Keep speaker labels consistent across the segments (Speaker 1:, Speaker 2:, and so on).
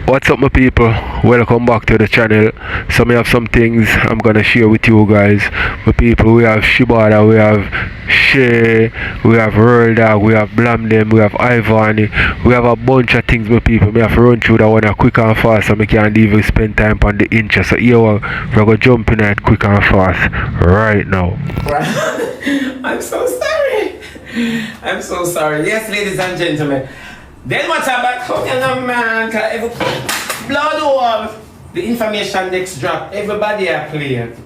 Speaker 1: What's up my people? Welcome back to the channel. So we have some things I'm gonna share with you guys. My people, we have Shebada, we have Shay, we have Ringa, we have Blamdem, we have Ivany, we have a bunch of things my people. We have to run through that one quick and fast so we can't even spend time on the intro. So here we're gonna jump in it quick and fast right now.
Speaker 2: I'm so sorry. I'm so sorry. Yes, ladies and gentlemen. Then what's about coming man? Blood over the information next drop. Everybody are playing.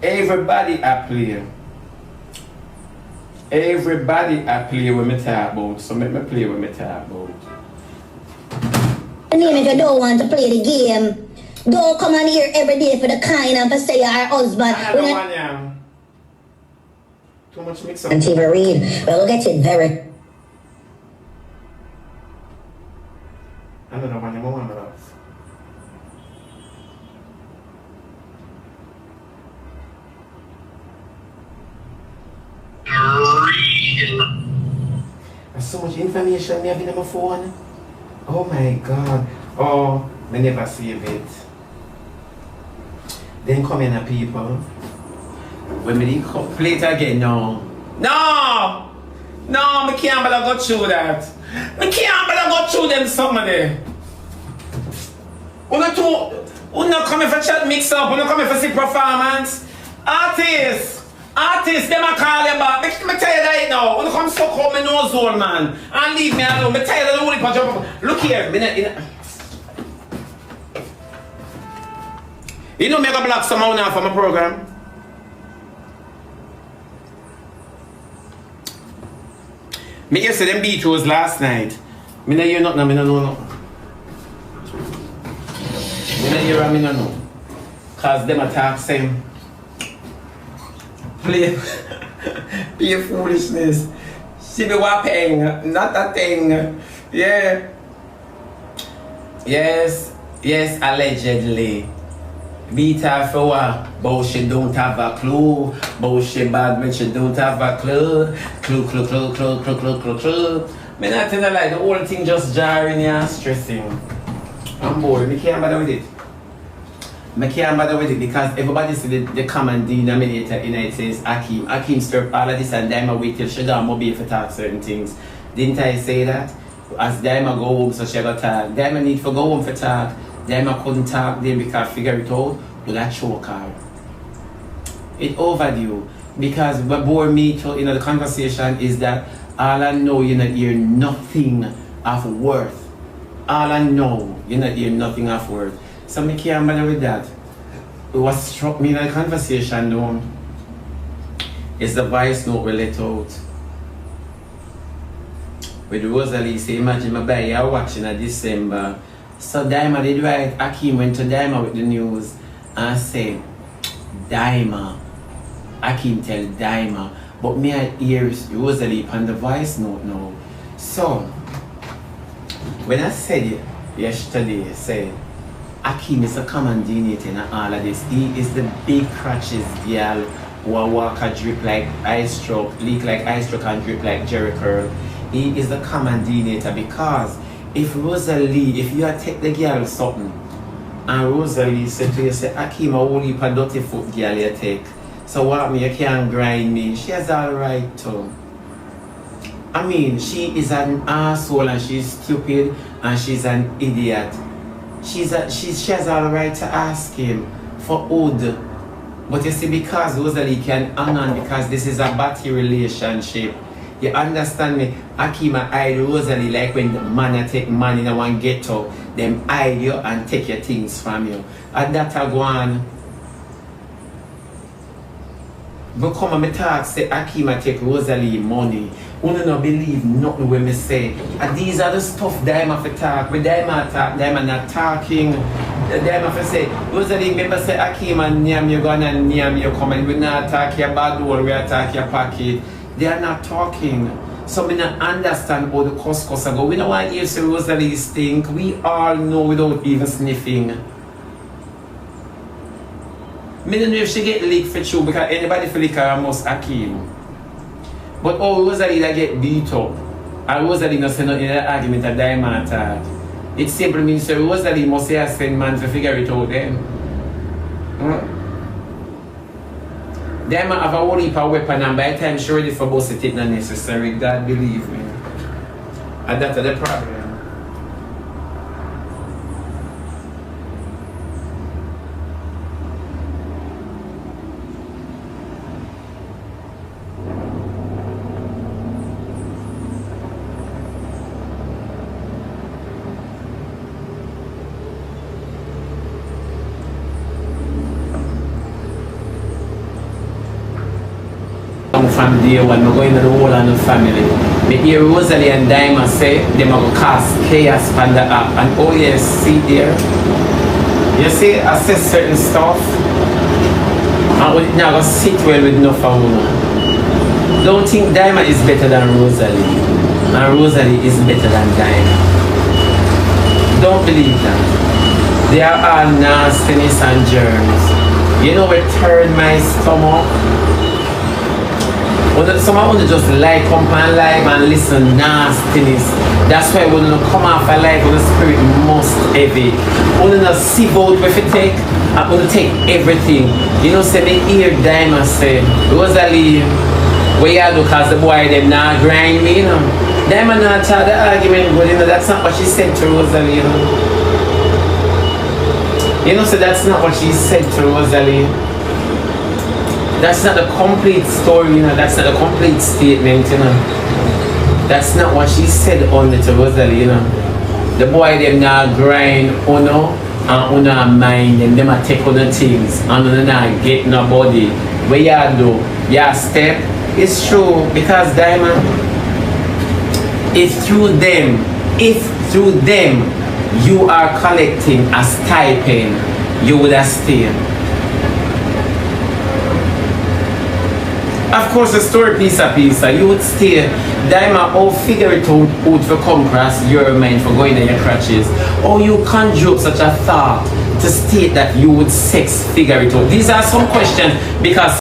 Speaker 2: Everybody are playing. Everybody are playing with me talk about. So let me play with me talk about.
Speaker 3: If you don't want to play the game, don't come on here every day for the kind and for say you're our husband.
Speaker 2: I don't want you. Too much mix up.
Speaker 3: And TV read. We'll get it very.
Speaker 2: I don't know when you want to. There's so much information I have in my phone. Oh my god. Oh, I never save it. Then come in people. When me play it again now. No! No, I can't go through that. I can't go through them somebody. We're not coming for chat mix up, we're not coming for see performance. Artists, them I call them back. Me tell you right now, when you come suck out my nose hole, man, and leave me alone. Me tell you the only punch up. Look here, you know me go block somehow now for my program. Me hear say them beat was last night. Me no hear nothing, me no know nothing. Me no hear and me no know. Cause them attack same. Play foolishness. She be whopping, not a thing. Yeah. Yes, allegedly. Beat her for what? But she don't have a clue. But she bad when she don't have a clue. Clue. Me not tell you like the whole thing just jarring and stressing. I'm bored, me can't bother with it. I can't bother with it because everybody see the common denominator in it says Akeem. Akeem stirred all of this and Dyema wait till she got mobile for talk certain things. Didn't I say that? As Dyema go home so she got talk. Dyema need to go home for talk. Dyema couldn't talk then because figure it out with that choke her. It overdue because what bore me to the conversation is that all I know you not hear nothing of worth. All I know you not hear nothing of worth. So me can't bother with that. What struck me in the conversation though is the voice note we let out. With Rosealee say imagine my boy you're watching in December. So Dyema did right, Akeem went to Dyema with the news and said, Dyema, Akeem tell Dyema, but me I hear Rosealee on the voice note now. So, when I said it yesterday, I said, Akeem is a common denominator in all of this. He is the big crutches girl who walk and drip like ice stroke, leak like ice stroke and drip like Jerry curl. He is the common denominator because if Rosealee, if you take the girl something, and Rosealee said to you, say, Akeem, I won't leave a dirty foot girl you take. So what me, you can't grind me. She has all right too. I mean, she is an asshole and she's stupid and she's an idiot. She has all right to ask him for wood. But you see, because Rosealee can hang on because this is a batty relationship. You understand me? Akeem hide Rosealee like when the man take man in one ghetto, them hide you and take your things from you. And that I go on. But come and me talk, say Akeem take Rosealee money. You don't believe nothing when me say. And these are the stuff Dyema for talk. When Dyema talk, Dyema not talking. Dyema for say, Rosealee, remember say Akeem and Nyam you gonna and Nyam you come and we not talk your bad wall, we attack your pocket. They are not talking. So we don't understand how the cost go. We don't want to hear say Rosealee stink. We all know without even sniffing. I don't know if she get leaked for true because anybody feel like her must Akeem. But Rosealee that get beat up. And Rosealee not say nothing in the argument that Dyema attack. It simply means the Rosealee must say I send man to figure it out then. Them have a whole heap of weapon, and by the time she ready for bust it not necessary. God believe me. And that's the problem. From day one, we're going to the whole of the family. Me hear Rosealee and Dyema say they are going to cast chaos on the app. And oh yes, see there. You see, I say certain stuff and we're not going to sit well with no family. Don't think Dyema is better than Rosealee. And Rosealee is better than Dyema. Don't believe that. They are all nastiness and germs. You know what turned my stomach? Someone want to just like come and live and listen nastiness. That's why when you come off a live when the spirit most heavy. When you sieve out what you take, and when you take everything. You know, say me hear Dyema say, Rosealee, where you do cause the boy them now grind me, you know. Dyema not tell the argument, but you know, that's not what she said to Rosealee, you know. You know, so that's not what she said to Rosealee. That's not the complete story, you know. That's not the complete statement, you know. That's not what she said only to Rosealee, you know. The boy them now grind uno and uno mind them a take on the things and uno not get nobody. Where you do, you step. It's true because Dyema, if through them you are collecting a stipend, you would have stayed. Of course, the story piece, you would stay. Dyema, how figure it out to come across your mind for going in your crutches. Or you conjure up such a thought to state that you would sex figure it out. These are some questions because.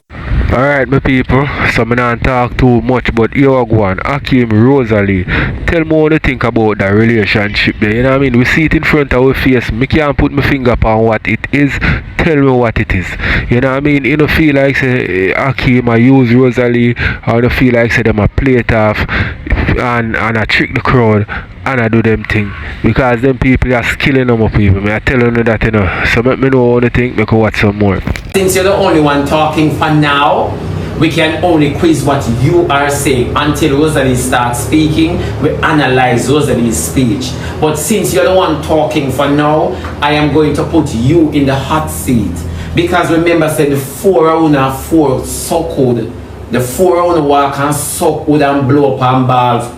Speaker 1: Alright, my people, so I don't talk too much, but yo, go on, Hakeem, Rosealee, tell me what you think about that relationship there, you know what I mean? We see it in front of our face, I can't put my finger upon what it is, tell me what it is, you know what I mean? You don't feel like say Hakeem I use Rosealee, or you don't feel like say them a play it off, and I trick the crowd, and I do them thing, because them people are killing them people, I tell you that, you know, so let me know what you think, we can watch some more.
Speaker 2: Since you're the only one talking for now, we can only quiz what you are saying. Until Rosealee starts speaking, we analyze Rosalee's speech. But since you're the one talking for now, I am going to put you in the hot seat. Because remember, said the 4 suck wood. The 4 walk and suck wood and blow up and balls.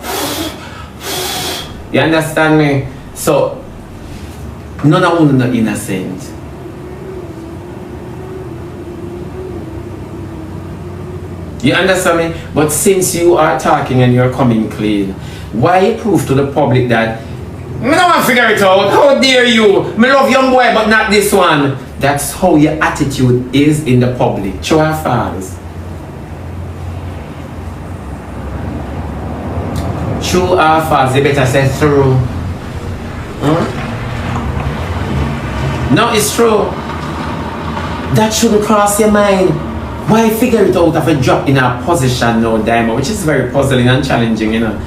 Speaker 2: You understand me? So, none of them are innocent. You understand me? But since you are talking and you're coming clean, why prove to the public that I don't want to figure it out? How dare you? I love young boy but not this one. That's how your attitude is in the public. True or false? True or false? You better say true. No, it's true. That shouldn't cross your mind. Why figure it out of a drop in a position now, Dyema, which is very puzzling and challenging, you know,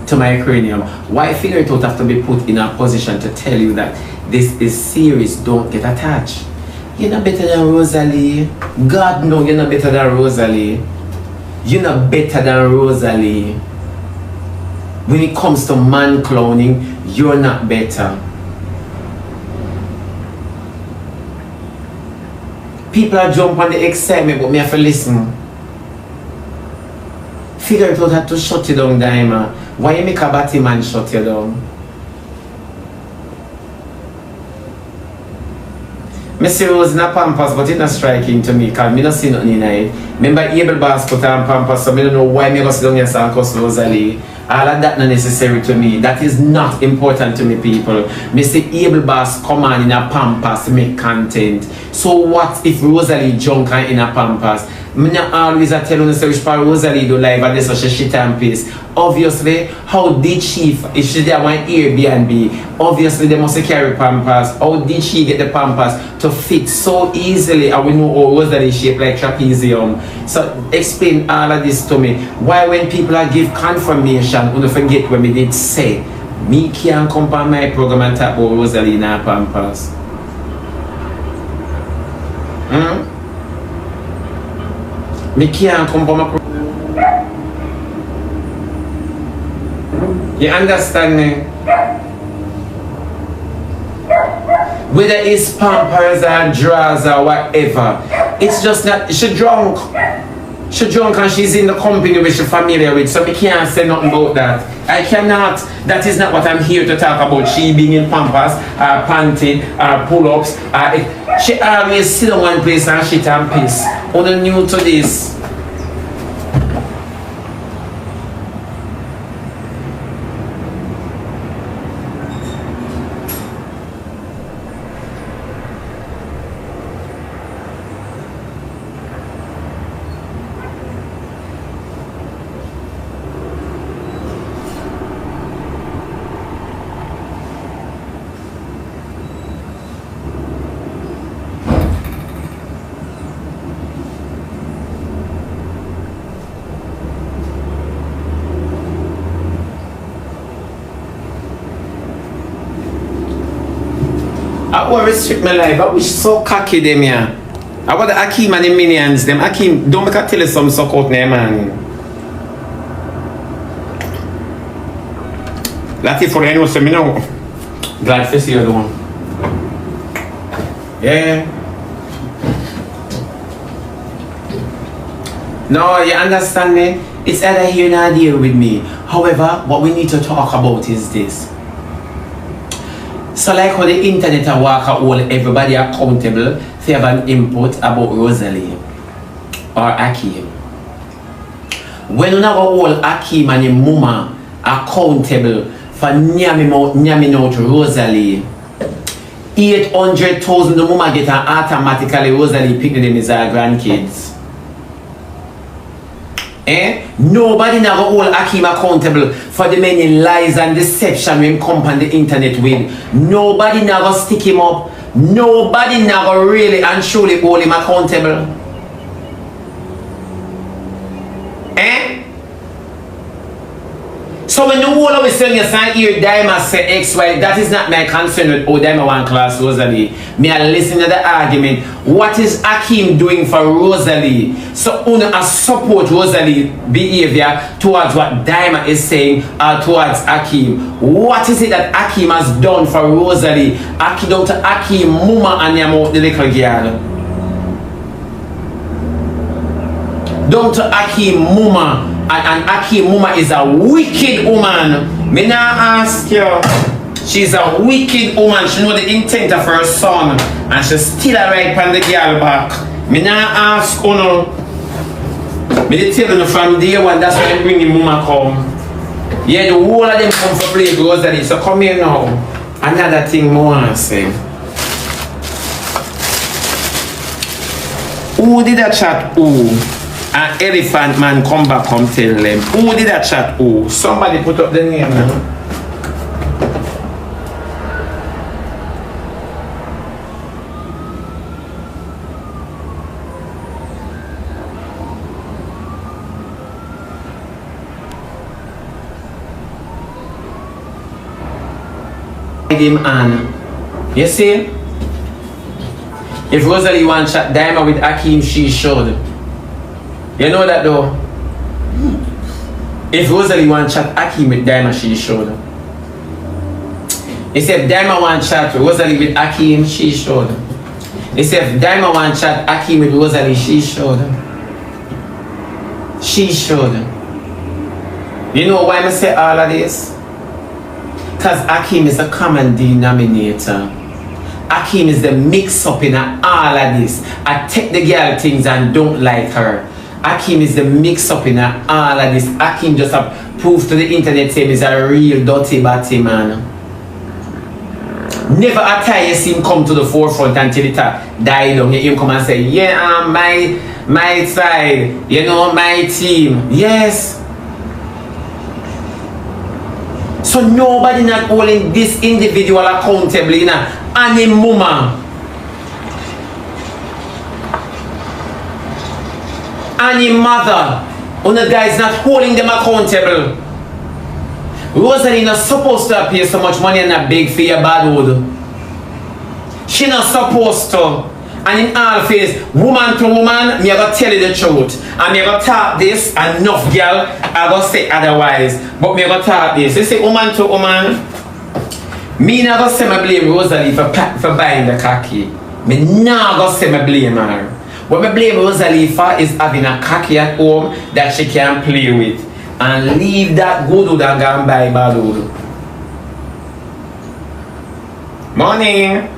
Speaker 2: to my cranium. Why figure it out have to be put in a position to tell you that this is serious, don't get attached. You're not better than Rosealee. God no, you're not better than Rosealee. You're not better than Rosealee. When it comes to man clowning, you're not better. People are jump on the excitement, but me have to listen. Figure it out how to shut you down, Dyema. Why you make a batty man shut you down? I see Rose in a Pampers, but it's not striking to me because I don't see nothing in it. Remember barbz put on Pampers, so I don't know why I go sit down here and cuss Rosealee. All of that not necessary to me. That is not important to me, people. I see barbz come on in a Pampers to make content. So what if Rosealee junk in a Pampers? Me not always tell you say which part Rosealee do live and this such a shit and piss. Obviously, how did she, if she did one Airbnb, obviously they must carry pampers. How did she get the pampers to fit so easily? And we know how Rosealee shape like trapezium. So explain all of this to me. Why when people are give confirmation, don't forget when we did say, me can't come on my program and talk about Rosealee in her pampers. Me can't come on my program. You understand me? Whether it's pampers or drawers or whatever, it's just not, she drunk. She drunk and she's in the company which she's familiar with, so we can't say nothing about that. I cannot. That is not what I'm here to talk about. She being in pampers, panty, pull-ups. She always sit in one place and shit and piss. Only new to this. I want to restrict my life. I wish so cocky them here. I want the Akeem and the minions them. Akeem, don't make a tell you some suck out there, man. That's it for anyone, so me now. Glad to see you alone. Yeah. No, you understand me? It's either here or there with me. However, what we need to talk about is this. So like how the internet work hold everybody accountable if you have an input about Rosealee or Akeem. When you never hold Akeem and your mama accountable for nyamming out Rosealee, 800,000 the mama get and automatically Rosealee pick them as her grandkids. Nobody never hold Akeem accountable for the many lies and deception when come on the internet with. Nobody never stick him up. Nobody never really and truly hold him accountable. So when the whole of a sudden you say here Dyema say XY, that is not my concern with Dyema one class Rosealee. Me I listen to the argument. What is Akeem doing for Rosealee? So I support Rosealee behavior towards what Dyema is saying or towards Akeem. What is it that Akeem has done for Rosealee? Down to Akeem mama and your mouth the little girl. Down to Akeem mama. And Akeem mama is a wicked woman. Me nah ask you. She's a wicked woman. She know the intent of her son. And she still a right on the girl back. Me nah ask you no. Me dey tell you from day one, that's why I bring the mama come. Yeah, the whole of them come for play Rosealee. So come here now. Another thing more I say. Who did that chat? Who? An elephant man come back, come tell them. Who did that chat? Who? Somebody put up the name now. Him on. You see? If Rosealee want chat Dyema with Akeem, she should. You know that though? If Rosealee want chat Akeem with Dyema, she should. If Dyema want chat Rosealee with Akeem, she should. If Dyema want chat Akeem with Rosealee, she should. She should. You know why I say all of this? Because Akeem is a common denominator. Akeem is the mix-up in all of this. I take the girl things and don't like her. Akeem is the mix-up in all of this. Akeem just have proof to the internet saying he's a real dirty batty man. Never a time you see him come to the forefront until it die down. You come and say, yeah, my side, you know, my team. Yes. So nobody not holding this individual accountable in any moment. Any mother, when the guy is not holding them accountable. Rosealee not supposed to pay so much money and not beg for your bad wood. She not supposed to. And in all phase, woman to woman, me gonna tell you the truth. And me gonna talk this, and enough girl, I gonna say otherwise. But me gonna talk this. You say woman to woman, me not gonna say me blame Rosealee for buying the khaki. Me not gonna say me blame her. What me blame Rosealee for is having a khaki at home that she can play with. And leave that good wood and go and buy bad wood. Morning.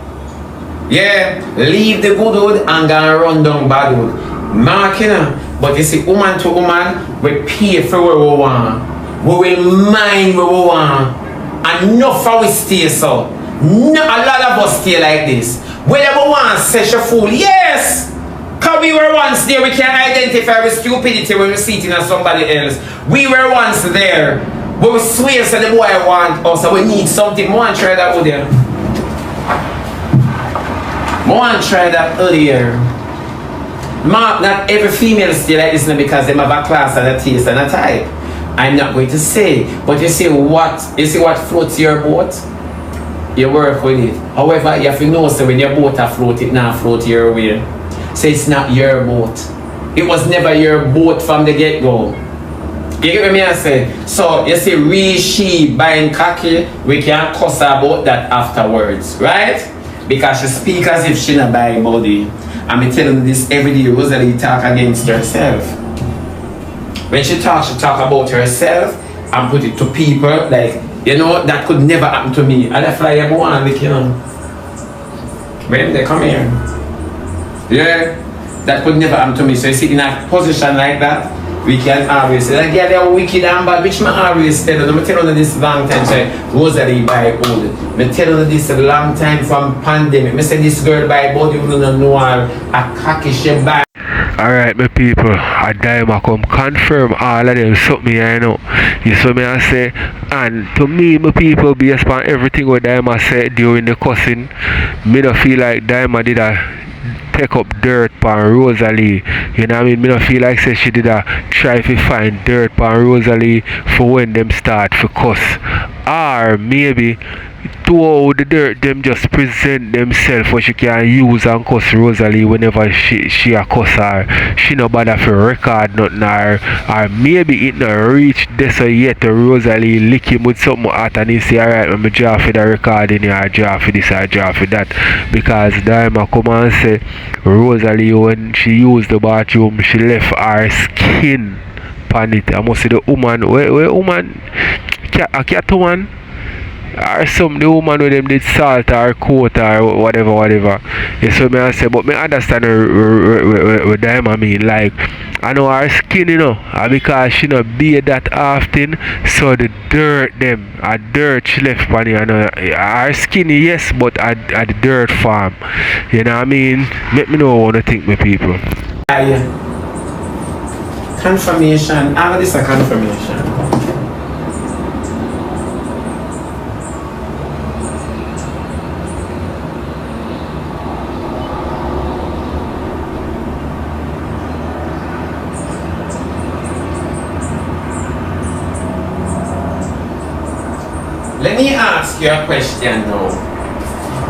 Speaker 2: Yeah, leave the good wood and go and run down bad wood. Mark, you know. But you see, woman to woman, we pay for what we want. We will mind what we want. And enough for we stay so. No, a lot of us stay like this. Whatever we want, such a fool. Yes! Because we were once there, we can identify with stupidity when we see it in somebody else. We were once there. But we swear so the boy want us, so we need something. I want to try that earlier. I want to try that earlier. Not every female stay like this because they have a class and a taste and a type. I'm not going to say. But you see what floats your boat? You work with it. However, you have to know so when your boat afloat, it not float your way. So it's not your boat. It was never your boat from the get-go. You get what I say? So you see, she buying khaki, we can cuss about that afterwards, right? Because she speaks as if she not buy body. And me telling this every day, Rosealee talk against herself. When she talk about herself and put it to people like, you know, that could never happen to me. And I fly everyone, like, you know. When they come here. Yeah, that could never happen to me. So you see, in a position like that, we can always say, like, yeah, they're wicked and bad, which I always tell them. I'm telling you this long time, say, Rosealee buy old. I'm telling you this a long time from pandemic. I say, this girl buy body, you don't know her, a khaki she buy.
Speaker 1: Alright, my people, a Dyema come confirm all of them something I know. You saw me I say, and to me, my people, based on everything what Dyema said during the cussing, me don't feel like Dyema did a take up dirt on Rosealee. You know what I mean? Me don't feel like say she did a try to find dirt on Rosealee for when them start to cuss. Or maybe to how the dirt them just present themselves where she can use and cuss Rosealee whenever she a cuss her. She no bother for record nothing or maybe it not reach this yet to Rosealee lick him with something hot and he say, alright, I'm draw for the recording here, I draw for this, I draw for that. Because Dyema come and say Rosealee when she used the bathroom she left her skin pan it. I must say the woman where woman a cat woman or some the woman with them did salt or coat or whatever. You so me I say, but me understand what Dyema mean. Like I know her skin, you know, because she not bathe that often, so the dirt she left on you, know, her skin yes, but at the dirt farm. You know what I mean? Let me know what you think, my people.
Speaker 2: Confirmation. How is a confirmation? Let me ask you a question now.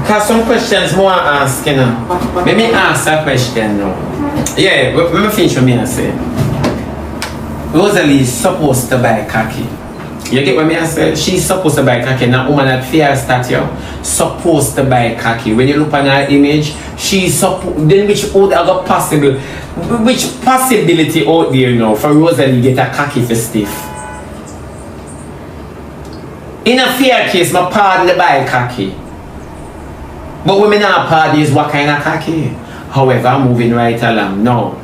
Speaker 2: Because some questions more ask, you know. Let me ask a question now. Yeah, let me finish what I say. Rosealee is supposed to buy khaki. You get what I say? She's supposed to buy khaki. Now, woman at fair statue supposed to buy khaki. When you look on her image, she's supposed. Then which would have a possible, which possibility out there now for Rosealee get a khaki for stiff? In a fair case, my pardon the buy khaki. But women are pardon is what kind of khaki. However, I'm moving right along now.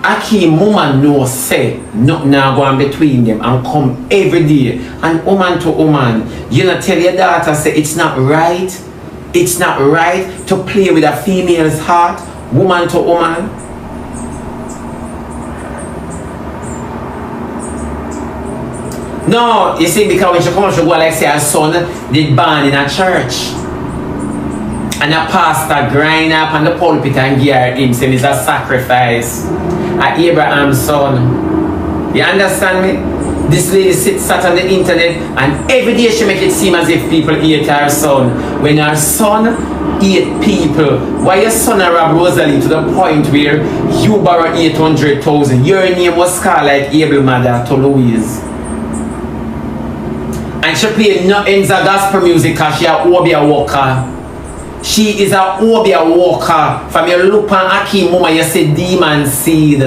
Speaker 2: Akeem woman no say nothing now go on between them and come every day and woman to woman. You know tell your daughter say it's not right It's not right to play with a female's heart, woman to woman. No, you see, because when she comes, she go like say her son did born in a church. And a pastor grind up on the pulpit and gear him saying it's a sacrifice. A Abraham's son. You understand me? This lady sat on the internet and every day she make it seem as if people hate her son. When her son hate people, why your son rob Rosealee to the point where you borrow 800,000? Your name was called like Abel mother to Louise. And she played no Enza gospel music because she a Obia walker. She is a Obia walker. From your look on Akim mama, you say demon seed.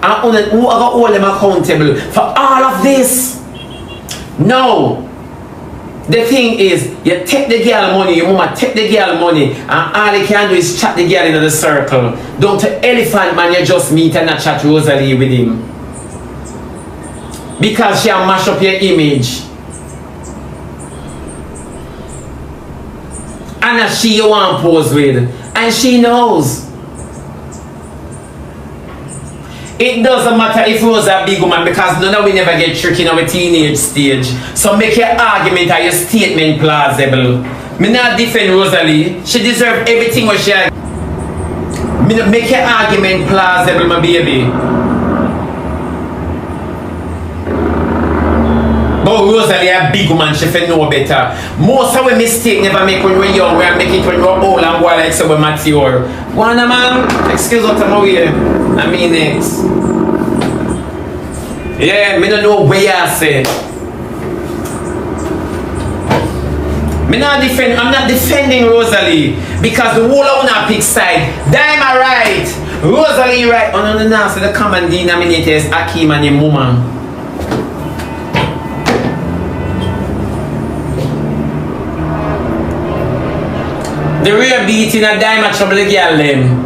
Speaker 2: And who are hold them accountable for all of this? No. The thing is, you take the girl money, your mama take the girl money, and all you can do is chat the girl in the circle. Don't to elephant man, you just meet and not chat Rosealee with him. Because she will mash up your image. And that's she you want to pose with. And she knows. It doesn't matter if Rose a big woman because none of we never get tricky in our teenage stage. So make your argument or your statement plausible. Me not defend Rosealee. She deserves everything what she has. Make your argument plausible, my baby. But Rosealee a big woman, she fi know better. Most of the mistake never make when we're young, we make it when we're old and go like so we're mature. Wanna man, excuse what I'm away. I mean next. Yeah, me don't know where you say. I'm not defending Rosealee because the whole of una pick side. Dyema right, Rosealee right. Oh no, so the common denominator is Akim and him woman. The real beat in a Dyema trouble the girl them.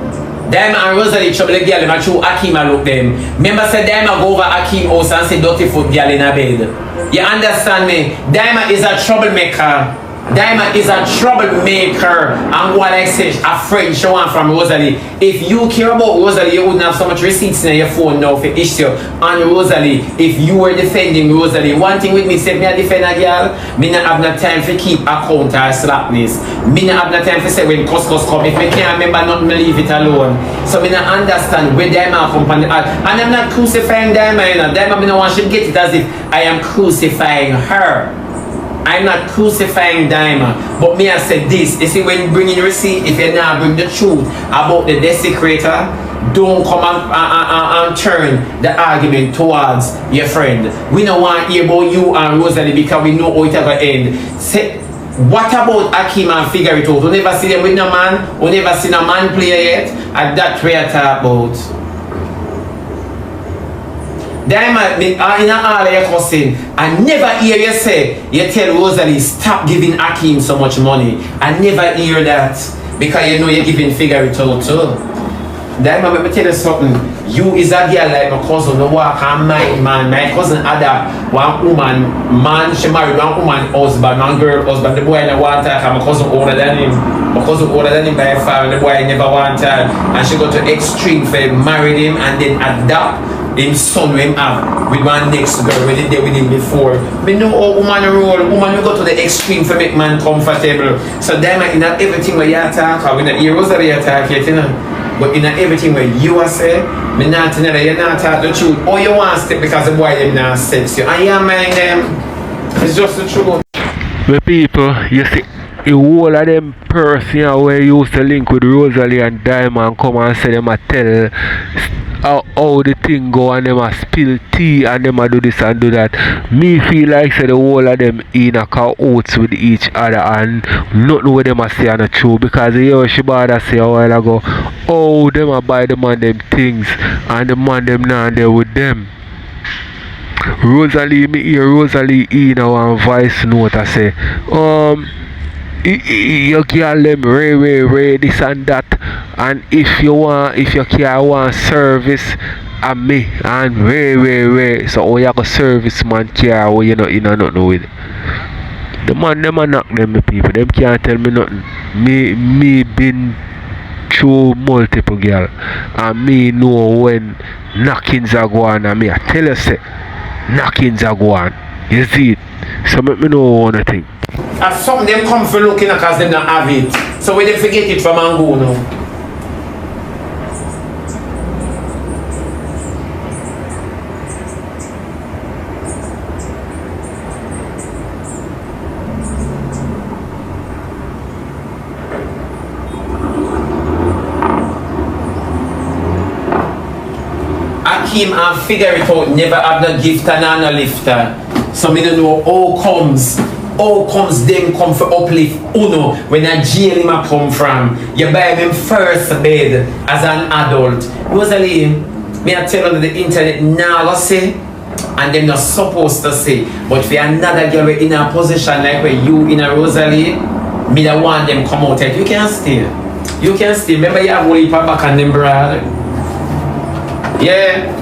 Speaker 2: Dyema and Rosealee trouble the girl them and through Akim and look them. Remember say Dyema go over Akim house and say dirty foot girl in a bed. You understand me? Dyema is a troublemaker. Dyema is a troublemaker. And what I say, a friend she want from Rosealee. If you care about Rosealee, you wouldn't have so much receipts in your phone now for issue on Rosealee. If you were defending Rosealee, one thing with me, say me a defend a girl, me not have no time for keep account or slackness. Me not have no time for say when cuss come. If me can't remember nothing, me leave it alone. So me not understand where Dyema come from. And I'm not crucifying Dyema, you know. Dyema, me no want she get it as if I am crucifying her. I'm not crucifying Dyema, but me I said this. You see, when bringing receipt, if you now bring the truth about the desecrator, don't come and turn the argument towards your friend. We don't want to hear about you and Rosealee because we know how it ever end. Say, what about Akim and figure it out? We never see them with no man, we never seen a man play yet, and that's what I talk about. Dyema, in all of your cussing, I never hear you say, you tell Rosealee, stop giving Akim so much money. I never hear that. Because you know you're giving figure it out too. Dyema, let me tell you something. You is a girl like my cousin, no walk and mind, man. My cousin had one woman, man, she married one woman husband, one girl husband. The boy never want her, my cousin older than him. My cousin older than him by far, and the boy never want her. And she got to extreme for married him and then adopt him son him have with one next girl when they did with him before. Me know how woman roll. Woman we go to the extreme for make man comfortable. So Dyema in everything where you talk, or we not hear Rosealee talk yet, you know. But in everything where you are say, me not to know that you not talk the truth. Or you want to step because the boy them not sex you. And you mind them. It's just the truth.
Speaker 1: The people, you see, the whole of them person where you used to link with Rosealee and Dyema and come and say them a tell how the thing go and them a spill tea and them a do this and do that. Me feel like say the whole of them in a cahoots with each other and nothing with them a say on the truth because you hear Shebada say a while ago, oh them a buy the man them things and the man them not there with them. Rosealee, me hear Rosealee in a one voice note I say, you girl them ray this and that, and if you can want service and me and ray so how you go service man care where you know nothing with. The man them a knock them me people. Them can't tell me nothing. Me been through multiple girl and me know when knockings are going and me I tell you say knockings are going. You see it? So make me know one thing.
Speaker 2: As some them come for looking because them not have it. So when they forget it from and go now. Him and figure it out, never have no gifter and no lifter. So me don't know how comes them come for uplift uno when a jail him a come from. You buy him first bed as an adult. Rosealee, me I tell on the internet now go say and them not supposed to say. But for another girl in a position like where you in a Rosealee, me don't want them come out yet. You can stay. You can stay. Remember you have a heap back on them brother. Yeah.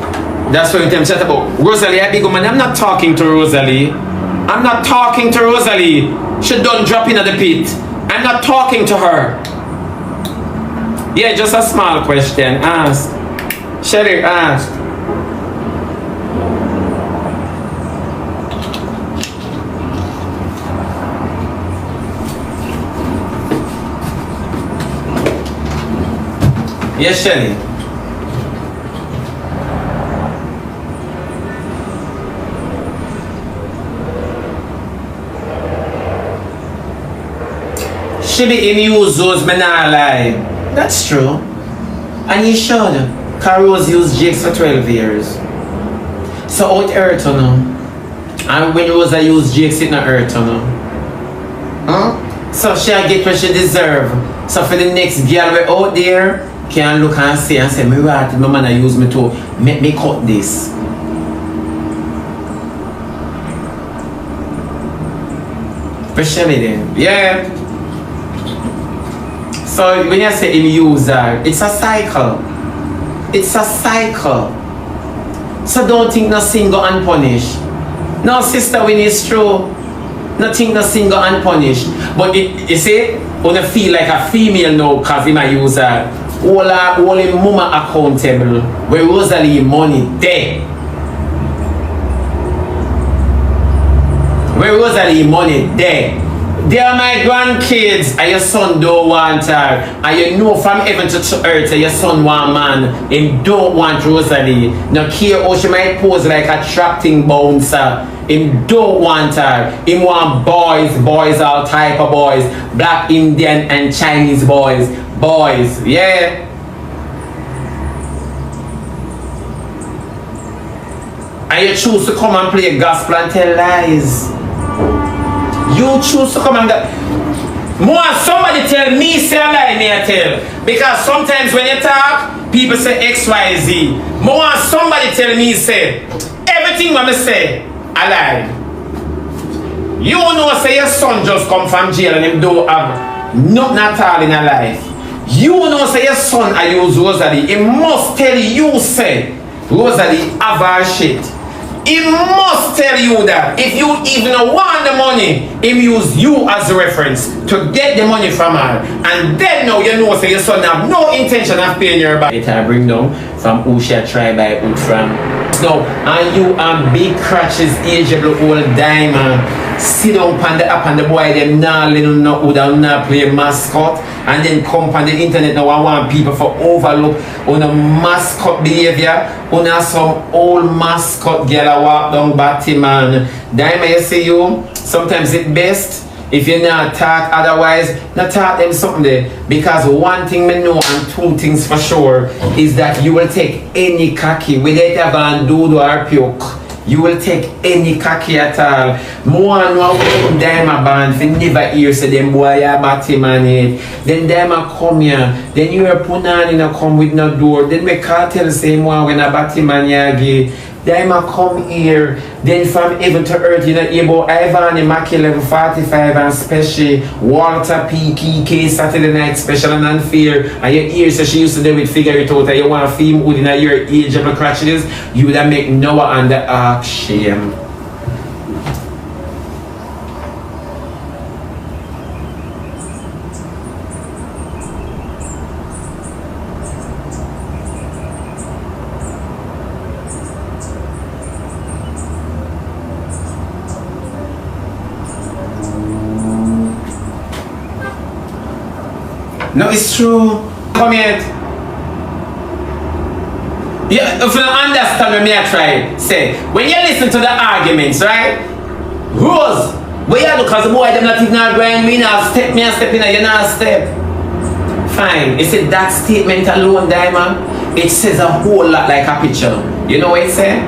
Speaker 2: That's what I'm saying about Rosealee. I big woman. I'm not talking to Rosealee. I'm not talking to Rosealee. She don't drop in at the pit. I'm not talking to her. Yeah, just a small question. Ask. Shelly, ask. Yes, Shelly. She be him use those, me not lie. That's true. And he should. Cause Rose used jigs for 12 years. So it hurt you know. And when Rosa use jigs, it not hurt you know. Huh? So she get what she deserve. So for the next girl we out there, can look and say, me right, my man I use me to make me cut this. Especially then. Yeah. So when you say him use her, it's a cycle. It's a cycle. So don't think nothing go unpunished. No sister when it's true, nothing nothing go unpunished. But you see, when you feel like a female now because he might use her, all him mama accountable, where Rosealee money there. Where Rosealee money there. They are my grandkids and your son don't want her. And you know from heaven to earth your son want man. Him don't want Rosealee. Now care how she might pose like a attracting bouncer. Him don't want her. Him want boys, all type of boys. Black, Indian and Chinese boys. Boys, yeah. And you choose to come and play gospel and tell lies. You choose to come and more somebody tell me say a lie me I tell. Because sometimes when you talk, people say XYZ. More somebody tell me say everything when I say a lie. You know say your son just come from jail and him don't have nothing at all in a life. You know say your son I use Rosealee. He must tell you say Rosealee have her shit. He must tell you that if you even want the money, him use you as a reference to get the money from her. And then now you know so your son have no intention of paying your back. It bring down from who she try by who from. So and you and big crutches ageable old Dyema sit down on the app and the boy them nah little no would not play mascot and then come on the internet now I want people for overlook on a mascot behavior on some old mascot girl walk down batty man. Dyema you see you sometimes it's best if you not talk otherwise not talk them something there because one thing me know and two things for sure is that you will take any khaki whether it have a doodle or puke. You will take any khaki at all. More and more Dyema band for never hear say them boy a batty man it. Then Dyema come here. Then you are punani na come with no door. Then me kartel say more when a batty man yagi. Dyema come here. Then from heaven to earth you know able Ivany Maki level 45 and special Walter PKK Saturday night special and unfair. And your ears so she used to do it figure it out and you want to feel good in your age of the crutches. You would have make Noah and the ark shame. No, it's true. Come here. Yeah, if you don't understand what me I try say, when you listen to the arguments, right? Rose, where you do, cause the boy them not even going, me now step, me a step in, you not step. Fine. It said that statement alone, Dyema, it says a whole lot like a picture. You know what it say?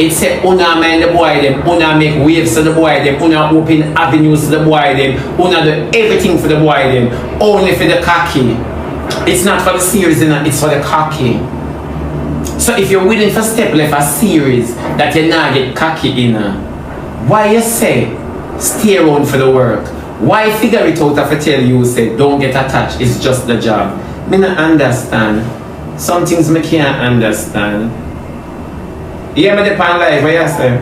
Speaker 2: It said una mind the boy them, una make waves to the boy them, una open avenues to the boy them, una do everything for the boy them, only for the cocky. It's not for the series, it's for the cocky. So if you're willing to step left a series that you not get cocky in, why you say stay around for the work? Why figure it out if I tell you say don't get attached, it's just the job? Me not understand. Some things me can't understand. Yeah, me depend life, what you say?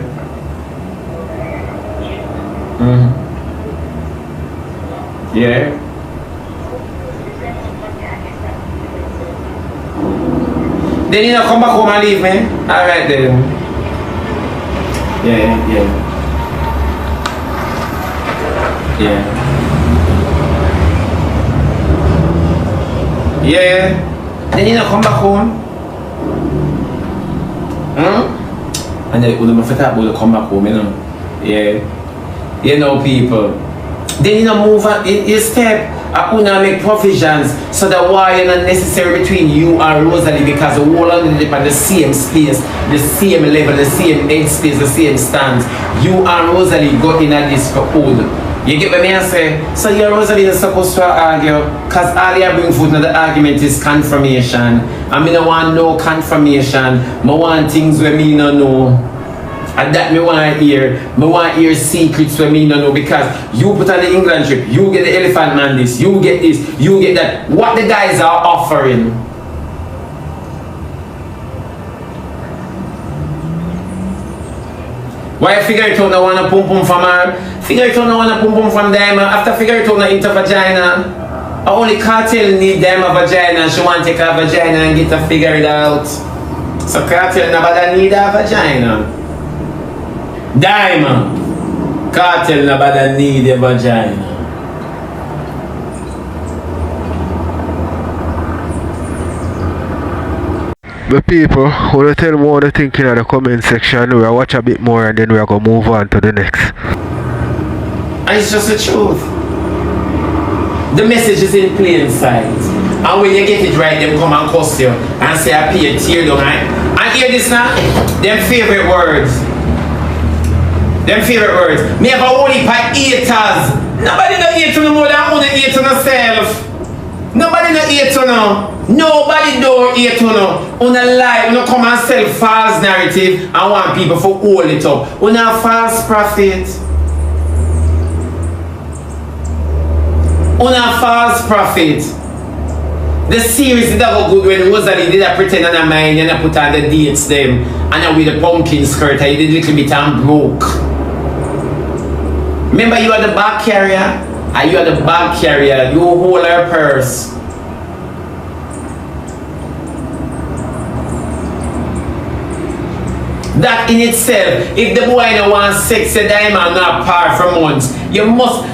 Speaker 2: Yeah. Then you know come back home and leave me? Alright then. Yeah. Yeah. Then you know come back home? And then you know come back home, you know? Yeah. You know people. Then you know move on, you step. I wanna make provisions so that why you're not necessary between you and Rosealee, because the whole of them on the same space, the same level, the same headspace, the same stance. You and Rosealee go in at this for food. You get what I say? So you and Rosealee is supposed to argue, because all you bring food in the argument is confirmation. I mean I want no confirmation. I want things where me no know. And that me want to hear secrets for me, no, because you put on the England trip, you get the elephant man this, you get this, you get that. What the guys are offering. Why figure it out, no want to pum pum from her? Figure it out, no want to pum pum from Dyema. After figure it out, no into vagina. Only kartel need Dyema vagina, she want to take her vagina and get to figure it out. So kartel nobody need her vagina. Dyema, kartel nobody need a vagina.
Speaker 1: The people, want to tell me what they think in the comment section. We'll watch a bit more and then we're going to move on to the next.
Speaker 2: And it's just the truth. The message is in plain sight. And when you get it right, them come and cuss you and say I pay a tear down. And hear this now? Them favorite words. Them favorite words. Me have a whole heap of haters. Nobody not hate to no more than I want to hate to myself. Nobody not hate to no. Nobody don't hate to no. Una lie, una come and sell false narrative and want people to hold it up. Una false prophet. Una false prophet. The series did have a good when Rosealee did a pretend on her mind and I put on the dates them and with the pumpkin skirt and you did a little bit and broke. Remember you are the bag carrier? And you are the bag carrier, you hold her purse. That in itself, if the boy no want sex, the Dyema not par for months, you must,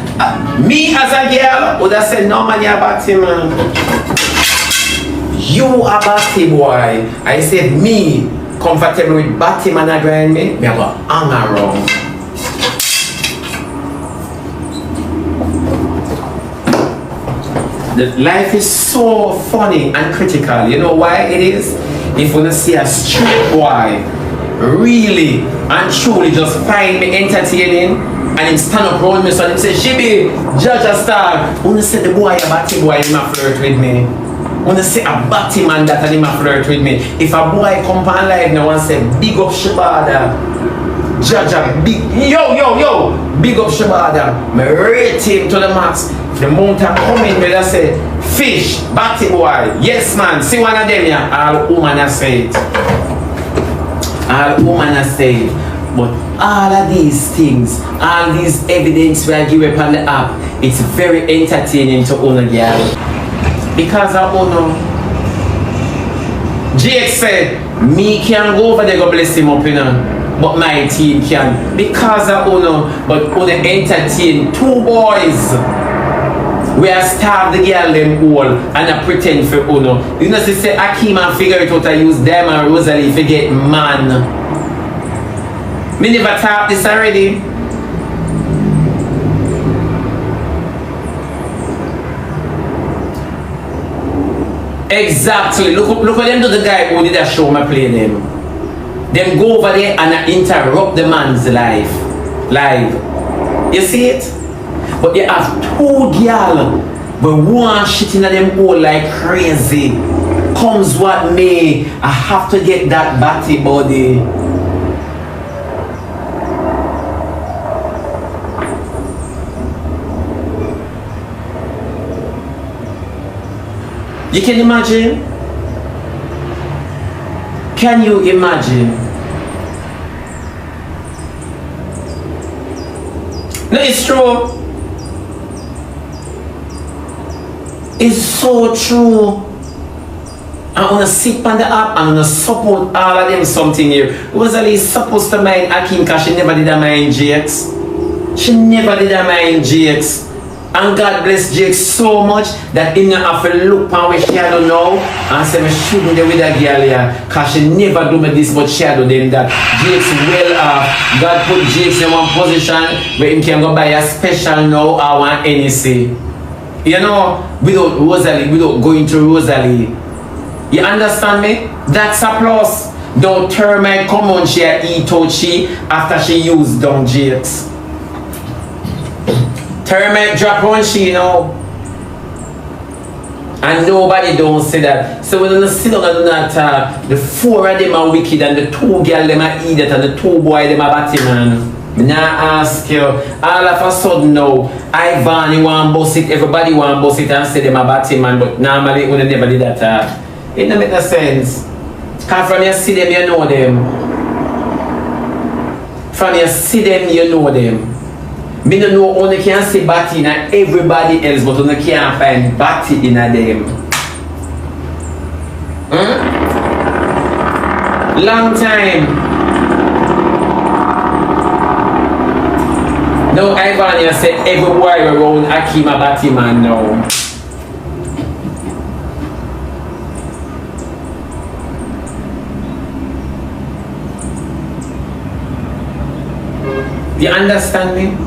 Speaker 2: me as a girl would have said, no man, you're a batty man. You a batty boy. I said, me, comfortable with batty man around me have a hang around. The life is so funny and critical. You know why it is? If you see a straight boy really and truly just find me entertaining and him stand up around me so him say, Shibi, judge a star. When you say the boy a batty boy, he ma flirt with me. When you say a batty man that he ma flirt with me. If a boy come on live now and say, big up Shebada, judge a big, yo, big up Shebada. Me rate him to the max. The mountain coming, they say, fish, batty boy, yes man, see one of them here, all women have said. All women have said. But all of these things, all these evidence we are given on the app, it's very entertaining to own a girl. Because I own Jake said, me can go over there go bless him up, you know. But my team can. Because I own but own entertain two boys. We are starve the girl them all and I pretend for uno. You know, say Akeem and figure it out I use them and Rosealee to get man. Me never taught this already. Exactly. Look what them do the guy who did that show me play them. Them go over there and I interrupt the man's life. Live. You see it? But you have two girls but one shit in them hole like crazy. Comes what may, I have to get that batty body. You can imagine? Can you imagine? No, it's true. It's so true. I wanna sit on the app and I wanna support all of them something here. Rosealee is supposed to mind Akeem because she never did a mind GX. She never did a mind GX. And God bless Jake so much that in the have to look on where she don't know and say me shouldn't do with that girl here because she never do me this but she do them that. Jake's well off. God put Jake's in one position where he can go buy a special now or one NEC. You know, without Rosealee, without going to Rosealee. You understand me? That's a plus. Don't turn my come on she eat out she after she used down Jake's. Termite drop on she, you know. And nobody don't say that. So when you sit down and do not talk, the four of them are wicked and the two girls them are idiot and the two boys them are batty man. Now ask you, all of a sudden now, Ivany want bust it, everybody want bust it and say them are batty man, but normally when they never did that it don't make no sense. Cause from you see them, you know them. From you see them, you know them. Me don't know only can see batty in everybody else, but only can't find batty in them. Long time. Now Ivany said everywhere around Akeem a batty man now. You understand me?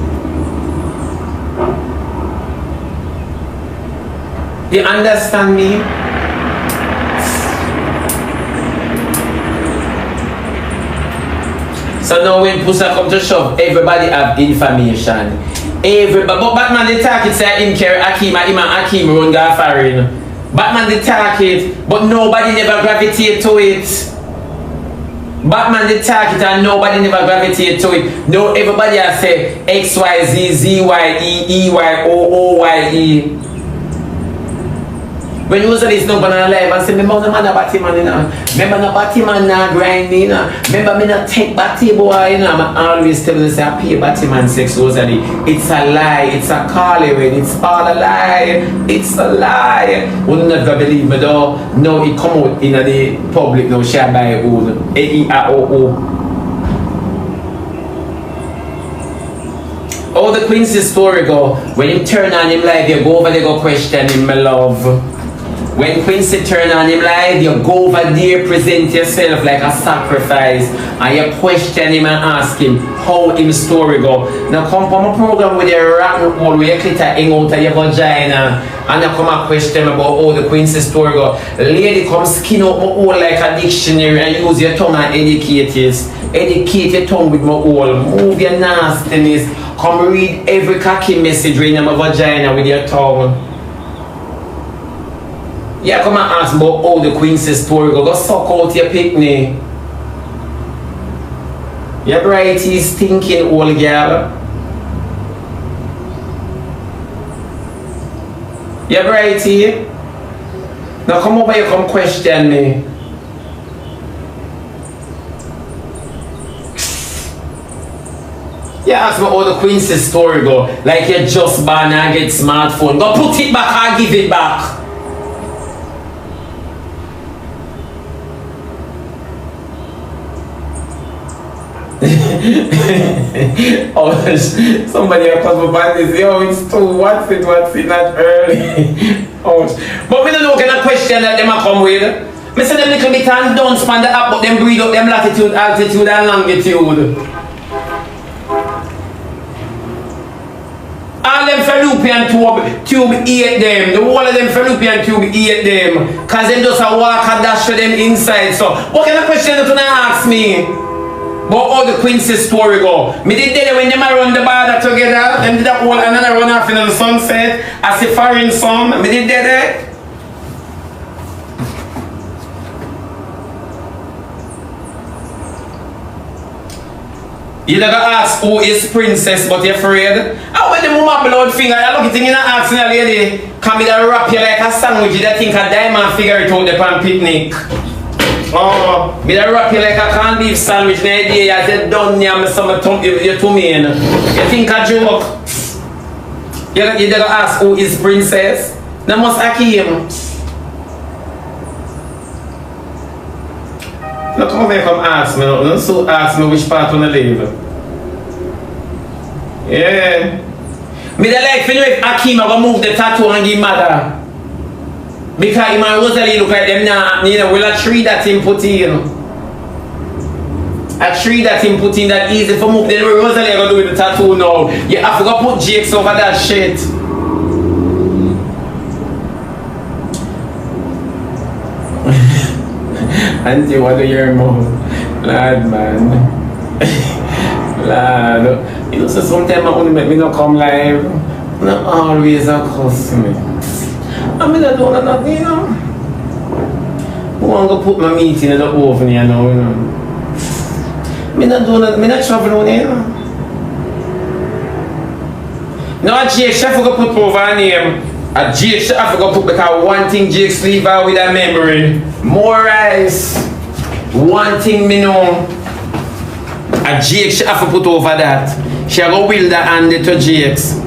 Speaker 2: You understand me? So now when pussy come to shove, everybody have information. Everybody, but Batman they talk it say him carry Akeem and him and Akeem run go foreign. Batman they talk it, but nobody never gravitate to it. Batman they talk it and nobody never gravitate to it. No, everybody has say XYZ, ZYE, EYOOYE. When Rosealee is not gonna live and say, remember no man a batty man, you know. Remember no batty man not grind me, you know. Remember me not take batty boy, you know. I'm always telling you say I pay batty man sex, Rosealee. It's a lie, it's a calling, it's all a lie. It's a lie. Would never believe me though. No, it come out in the public now, share by old. AEROO. How the Quincy story go, when you turn on him live, you go over there go question him, my love. When Quincy turn on him live, you go over there, present yourself like a sacrifice, and you question him and ask him how his story go. Now come from a program with your rotten hole where you clitter hang out of your vagina, and you come and question about how the Quincy story go. Lady come skin out my hole like a dictionary and use your tongue and educate us. Educate your tongue with my hole. Move your nastiness. Come read every cocky message in my vagina with your tongue. Yeah, come and ask about how the Quincy story go suck out your picnic. Your brighty stinking old girl. Your brighty. Now come over here, come question me. You ask me how the Quincy story go. Like you just born and get smartphone. Go put it back and give it back. Oh, somebody else was about this. Yo, it's too. What's it? Not early. Oh, but we don't know what kind of question that them a come with. Me say them little bit and don't span the up, but them breed up them latitude, altitude, and longitude. All them fallopian tube eat them. The whole of them fallopian tube eat them. Cause them just a walk and dash for them inside. So, what kind of question do you ask me? But how the Quincy story go? Me did tell you when them a run the border together, them did that whole another run off in the sunset as a foreign song. Me did that. You never ask who is princess, but you're afraid. How when the mama blood finger, I look at thing in asking a lady, can me that wrap you like a sandwich, you think a diamond figure it out the pan picnic. Oh, me that wrap you like a candy beef sandwich, the idea you said done yam some you to me. You think a joke? You never ask who is princess? They must Akim. No, come over here, come ask me. No, so ask me which part wanna live. Yeah. Me the like for you if Akim ever move the tattoo and give mother. Because in my Rosealee look like them now, you know, will a tree that him put in. A tree that him put in that easy for move. Then Rosealee gonna do with the tattoo now. You have to go put jakes over that shit. Auntie, what do you move? Lad, man. Lad. You know, so sometimes I only make me not come live. Not always a cuss me. I mean, I don't know nothing, you know. I want to put my meat in the oven, you know. I not traveling, you know. No, Jake, I forgot to put over a name. A Jake, I forgot to put because one thing Jake leave out with a memory. More rice. One thing me know. A Jake, she have to put over that. She have to will that hand it to Jake's.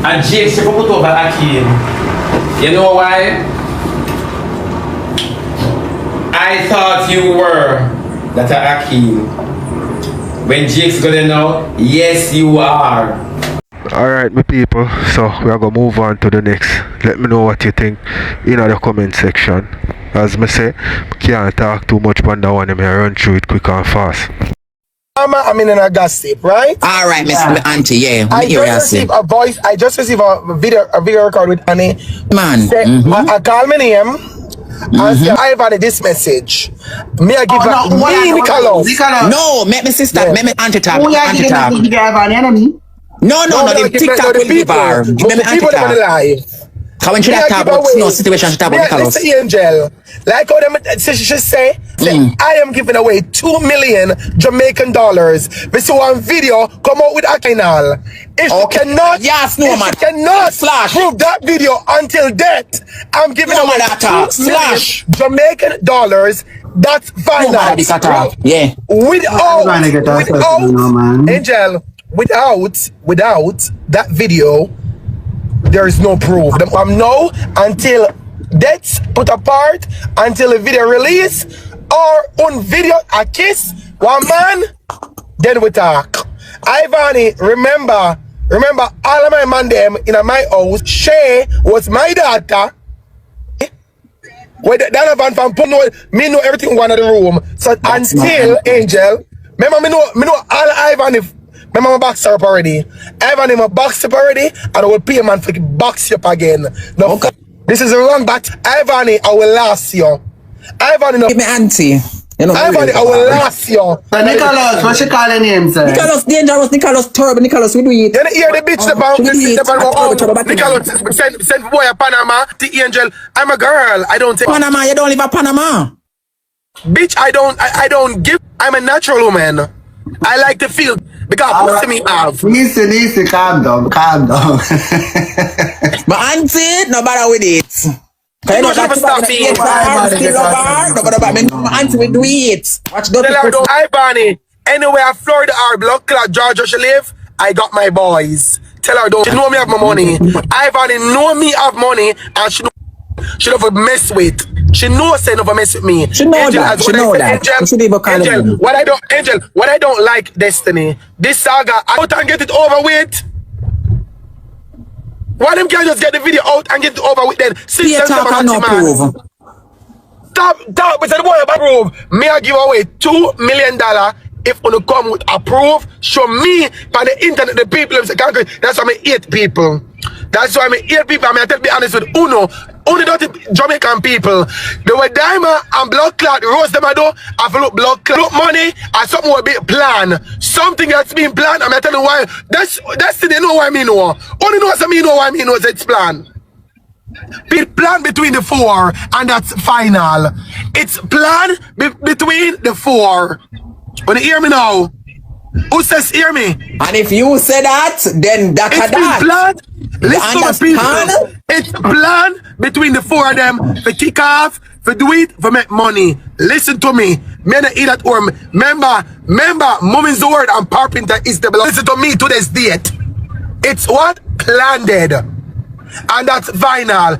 Speaker 2: A Jake, she have to put over Akim. You know why? I thought you were that Akim. When Jake's gonna know, yes you are.
Speaker 1: Alright, my people, so we are gonna move on to the next. Let me know what you think in the comment section. As I say, I can't talk too much on that one, I run through it quick and fast.
Speaker 4: I'm in a gossip, right?
Speaker 5: All right, Miss Auntie, yeah.
Speaker 4: I just received a video record with Annie.
Speaker 5: Man.
Speaker 4: I call my name. And say, I've had this message. Me I give Nicholas.
Speaker 5: No, make me sister, make me auntie talk.
Speaker 4: No, the
Speaker 5: TikTok will give her.
Speaker 4: The people that live.
Speaker 5: How when she talk about no situation, she talk about Nicholas.
Speaker 4: Listen, Angel. Like how them she say, I am giving away 2 million Jamaican dollars. We saw one video come out with a canal. If you cannot, prove that video until death, I'm giving away 2 million Jamaican dollars. That's finance.
Speaker 5: Yeah.
Speaker 4: Without Angel, without that video, there is no proof. No until deaths put apart, until the video release, or on video a kiss, one man, then we talk. Ivany, remember all of my man them in my house. She was my daughter. Where Donovan from me know everything one of the room. So that's until Angel, remember me know all Ivany. Remember my box up already. Ivany my box up already, and I will pay a man for box you up again. No, this is a wrong bat. Ivany, I will last you. Ivany, no.
Speaker 5: Give me auntie. You know,
Speaker 4: Ivany, I will last you.
Speaker 6: Nicholas, what you call your name, sir?
Speaker 5: Nicholas dangerous, Nicholas turbo, Nicholas we do it.
Speaker 4: You hear the bitch Nicholas send boy a Panama, the Angel. I'm a girl. I don't take
Speaker 5: Panama, you don't live in Panama.
Speaker 4: Bitch, I don't give. I'm a natural woman. I like to feel because pussy me have.
Speaker 6: Easy, calm down.
Speaker 5: But auntie, no matter with it.
Speaker 4: You don't ever stop me.
Speaker 5: Auntie, we do it. Watch
Speaker 4: Tell her don't Ivany. Anywhere Florida or blood clot Georgia she live, I got my boys. Tell her don't. She know me have my money. Ivany know me have money and she know. She never mess with. She knows say never mess with me.
Speaker 5: She know
Speaker 4: Angel,
Speaker 5: that.
Speaker 4: as
Speaker 5: She
Speaker 4: what I
Speaker 5: know
Speaker 4: say,
Speaker 5: that.
Speaker 4: Angel,
Speaker 5: You should even call
Speaker 4: Angel,
Speaker 5: him.
Speaker 4: what I don't like, Destiny, this saga, out and get it over with. Why them can't just get the video out and get it over with then?
Speaker 5: Be a talk and no prove.
Speaker 4: Stop, but the boy approve. Me I give away $2 million if you come with approve. Show me by the internet the people of the country. That's why I 8 people. That's why I 8 people. I tell be honest with Uno. Only not the Jamaican people. They were Dyema and blood clot. Rose them I do. I feel look blood clot. Look money and something will be planned. Something that's been planned. I'm telling you why. That's the they know why me know. Only know what me know why me know it's planned. It's planned between the 4 and that's final. It's planned between the 4. When you hear me now? Who says hear me?
Speaker 5: And if you say that, then that's
Speaker 4: It's
Speaker 5: that.
Speaker 4: been planned. Listen to me,
Speaker 5: understand?
Speaker 4: people. It's planned between the 4 of them for kick off, for do it, for make money. Listen to me. Men eat at home. Remember, Mommy's the word and Carpenter is the blood. Listen to me to this date. It's what? Planned. And that's final.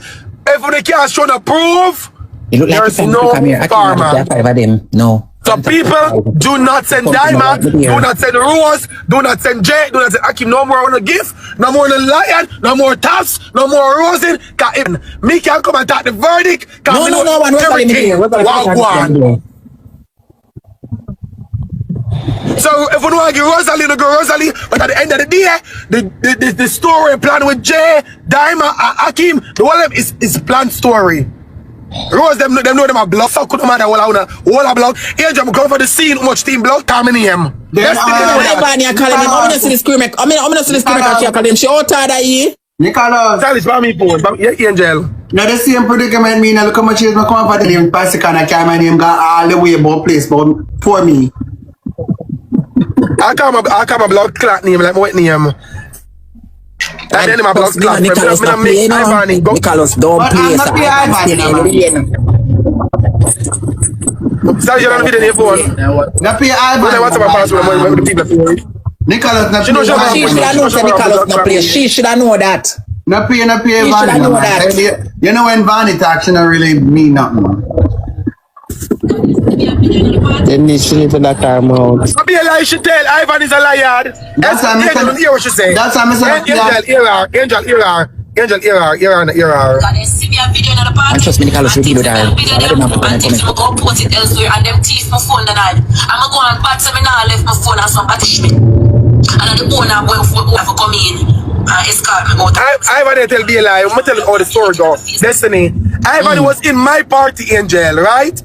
Speaker 4: If they can't show the proof,
Speaker 5: You look like
Speaker 4: there's
Speaker 5: you
Speaker 4: no
Speaker 5: come here. I
Speaker 4: farmer.
Speaker 5: can't have 5 of them. No.
Speaker 4: So people, do not send Dyema, do not send Rose, do not send Jay, do not send Akim. No more on a gift, no more on a lion, no more tops, no more Rosin. Me can come and talk the verdict.
Speaker 5: No, one.
Speaker 4: Everything. Wow. So if we don't want to give Rosealee, no go Rosealee. But at the end of the day, the story plan with Jay, Dyema, and Akim, the whole of them is planned story. Rose, them know them a block, so couldn't matter all a block. Angel, I'm going for the scene, much team block, coming him. That's the
Speaker 5: Ivany, I call him. I'm going to see the scream. I'm going to see the scream. I call him. She out tired of you.
Speaker 6: Nicholas.
Speaker 4: Charles, by me phone, Angel.
Speaker 6: Now the same predicament me now look how much is my come for the name Pascal and I carry my name got all the way about place but for me.
Speaker 4: I come a blood clot name like what name. And then my blood clot.
Speaker 5: Nicholas don't play. Nicholas don't play.
Speaker 4: Sorry, you don't need any phone.
Speaker 6: Not pay
Speaker 4: When I want to pass with the people.
Speaker 6: Nicholas not
Speaker 5: She should have known that Nicholas not play. She should have known that.
Speaker 6: Not pay
Speaker 5: You should have known that.
Speaker 6: You know when Vanny talks, you don't really mean nothing.
Speaker 5: Then she need to that time out.
Speaker 4: I'll be a lie, she tell. Ivan is a liar.
Speaker 6: That's how I
Speaker 4: Angel, hear what she say.
Speaker 6: That's how I said.
Speaker 4: Angel, hear her.
Speaker 5: And trust me, Nicholas will do that. I don't know what I'm
Speaker 7: go post it elsewhere and them thief my phone tonight. I'm go and bat some now left my phone and some punishment. And the owner will come in and escort me out.
Speaker 4: Ivan tell be a lie. I'm gonna tell you how the story go. Destiny. Ivan was in my party, Angel, right?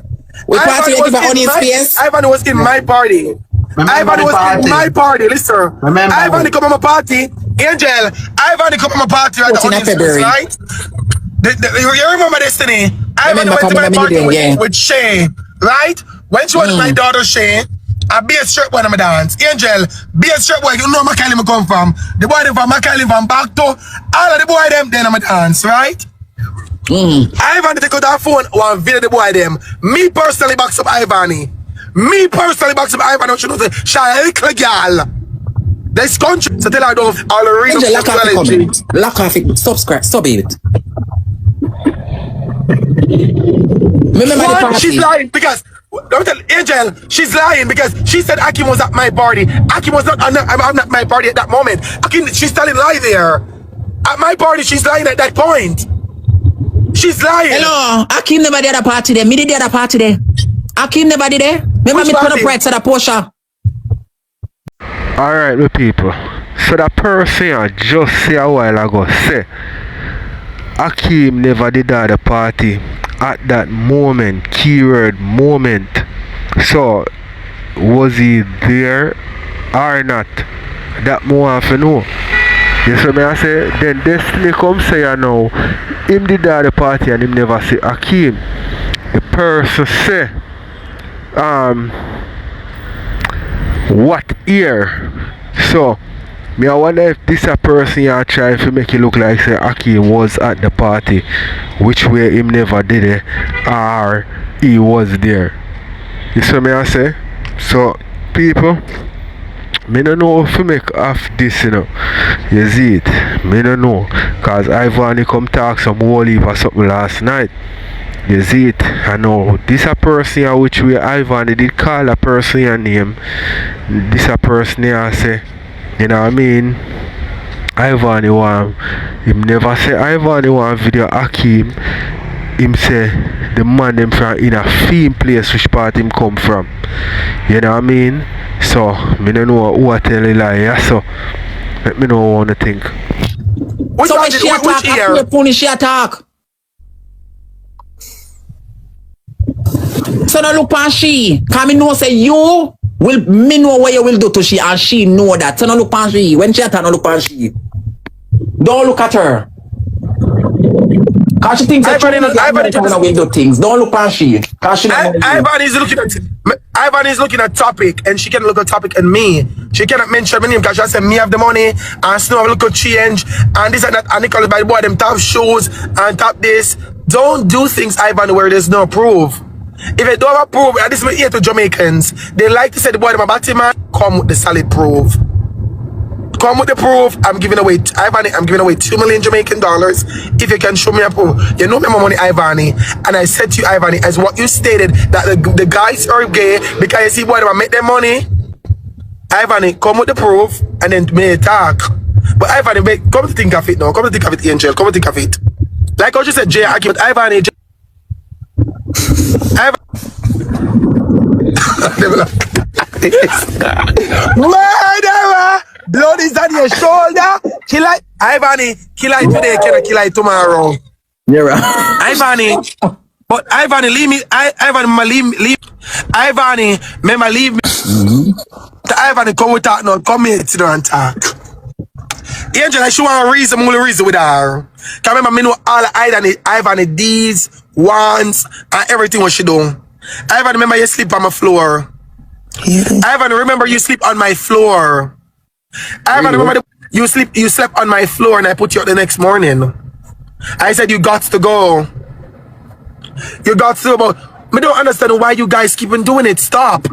Speaker 5: We party like on his face.
Speaker 4: Ivan was in my party. Ivan was in my party. Listen.
Speaker 6: Remember
Speaker 4: Ivan come on my party. Angel. Ivan come on my party right on his face, right? You remember Destiny? Ivan went to my party with Shay, right? When she was my daughter Shay, I be a straight boy in my dance. Angel, be a straight boy. You know Macaulay me come from. The boy them from Macaulay from back to all of the boy them then in my dance, right? Ivan take out that phone one video the boy them. Me personally box up Ivany. Me personally box up Ivany. What you know say? She a little girl. This country. So tell her don't all the real
Speaker 5: Angel, lock off the comment. Lock off it. Subscribe. Stop it. Remember the party.
Speaker 4: She's lying because don't tell Angel. She's lying because she said Akim was at my party. Akim was not. I'm not my party at that moment. Akim, she's telling lie there. At my party, she's lying at that point. She's lying.
Speaker 5: Hello, Akim never did a party there. Me did the other party there. Akim never did there. Remember me turn up right to the Porsche.
Speaker 1: Alright, my people. So that person I just say a while ago say Akim never did at the party at that moment, keyword moment. So was he there or not? That more I have to know. You see me I say, then Destiny come say you know him did at the party and him never say Akim. The person say what year? So me I wonder if this a person you try to make it look like say Akim was at the party, which way him never did it, or he was there. You see me I say? So people, me no know if you make off this, you know. You see it? Me no know. Cause Ivany come talk some whole heap or something last night. You see it? I know this a person here which way Ivany did call a person your name. This a person here say, you know what I mean? Ivany want, him never say Ivany want video Hakeem. Him say the man them from in a theme place which part him come from. You know what I mean? So me don't know who I tell a lie, yeah, so let me know what I think.
Speaker 4: Which
Speaker 5: So
Speaker 4: one
Speaker 5: when
Speaker 4: did
Speaker 5: she attack,
Speaker 4: year?
Speaker 5: Pony she attack. So no look on she. Cause me know say you will, me know what you will do to she and she know that. So no look on she. When she attack, no look on she. Don't look at her. Cause she thinks that Ivany will do things. Don't look on she. Cause she
Speaker 4: Ivany's looking at topic and she can look at topic and me. She cannot mention my name because she said me have the money and Snow have a little change and this and that and Nicholas by the boy them top shoes and top this. Don't do things, Ivany, where there's no proof. If you don't have proof, and this is my ear to Jamaicans, they like to say the boy them a batty man, come with the solid proof. Come with the proof. I'm giving away Ivany, I'm giving away 2 million Jamaican dollars if you can show me a proof. You know me my money, Ivany, and I said to you, Ivany, as what you stated that the guys are gay because you see boy them make their money. Ivany, come with the proof and then may talk. But Ivany, come to think of it now. Come to think of it, Angel. Come to think of it. Like how you said, Jay, I give it Ivany. Murderer! Blood is on your shoulder. Kill it, Ivany. Kill it today, can kill it tomorrow.
Speaker 5: You're right.
Speaker 4: Ivany. But Ivany, leave me. Ivany, leave. Ivany, remember, leave me. The Ivany, come with that now. Come here, sit down and talk. Angel, I should want a reason, more reason with her. Cause remember, me know all Ivany, these, wants, and everything what she do. Ivany, remember you sleep on my floor. Ivany, remember you sleep on my floor. Ivany, remember you slept on my floor and I put you out the next morning. I said you got to go. You got to go. Me don't understand why you guys keep on doing it. Stop.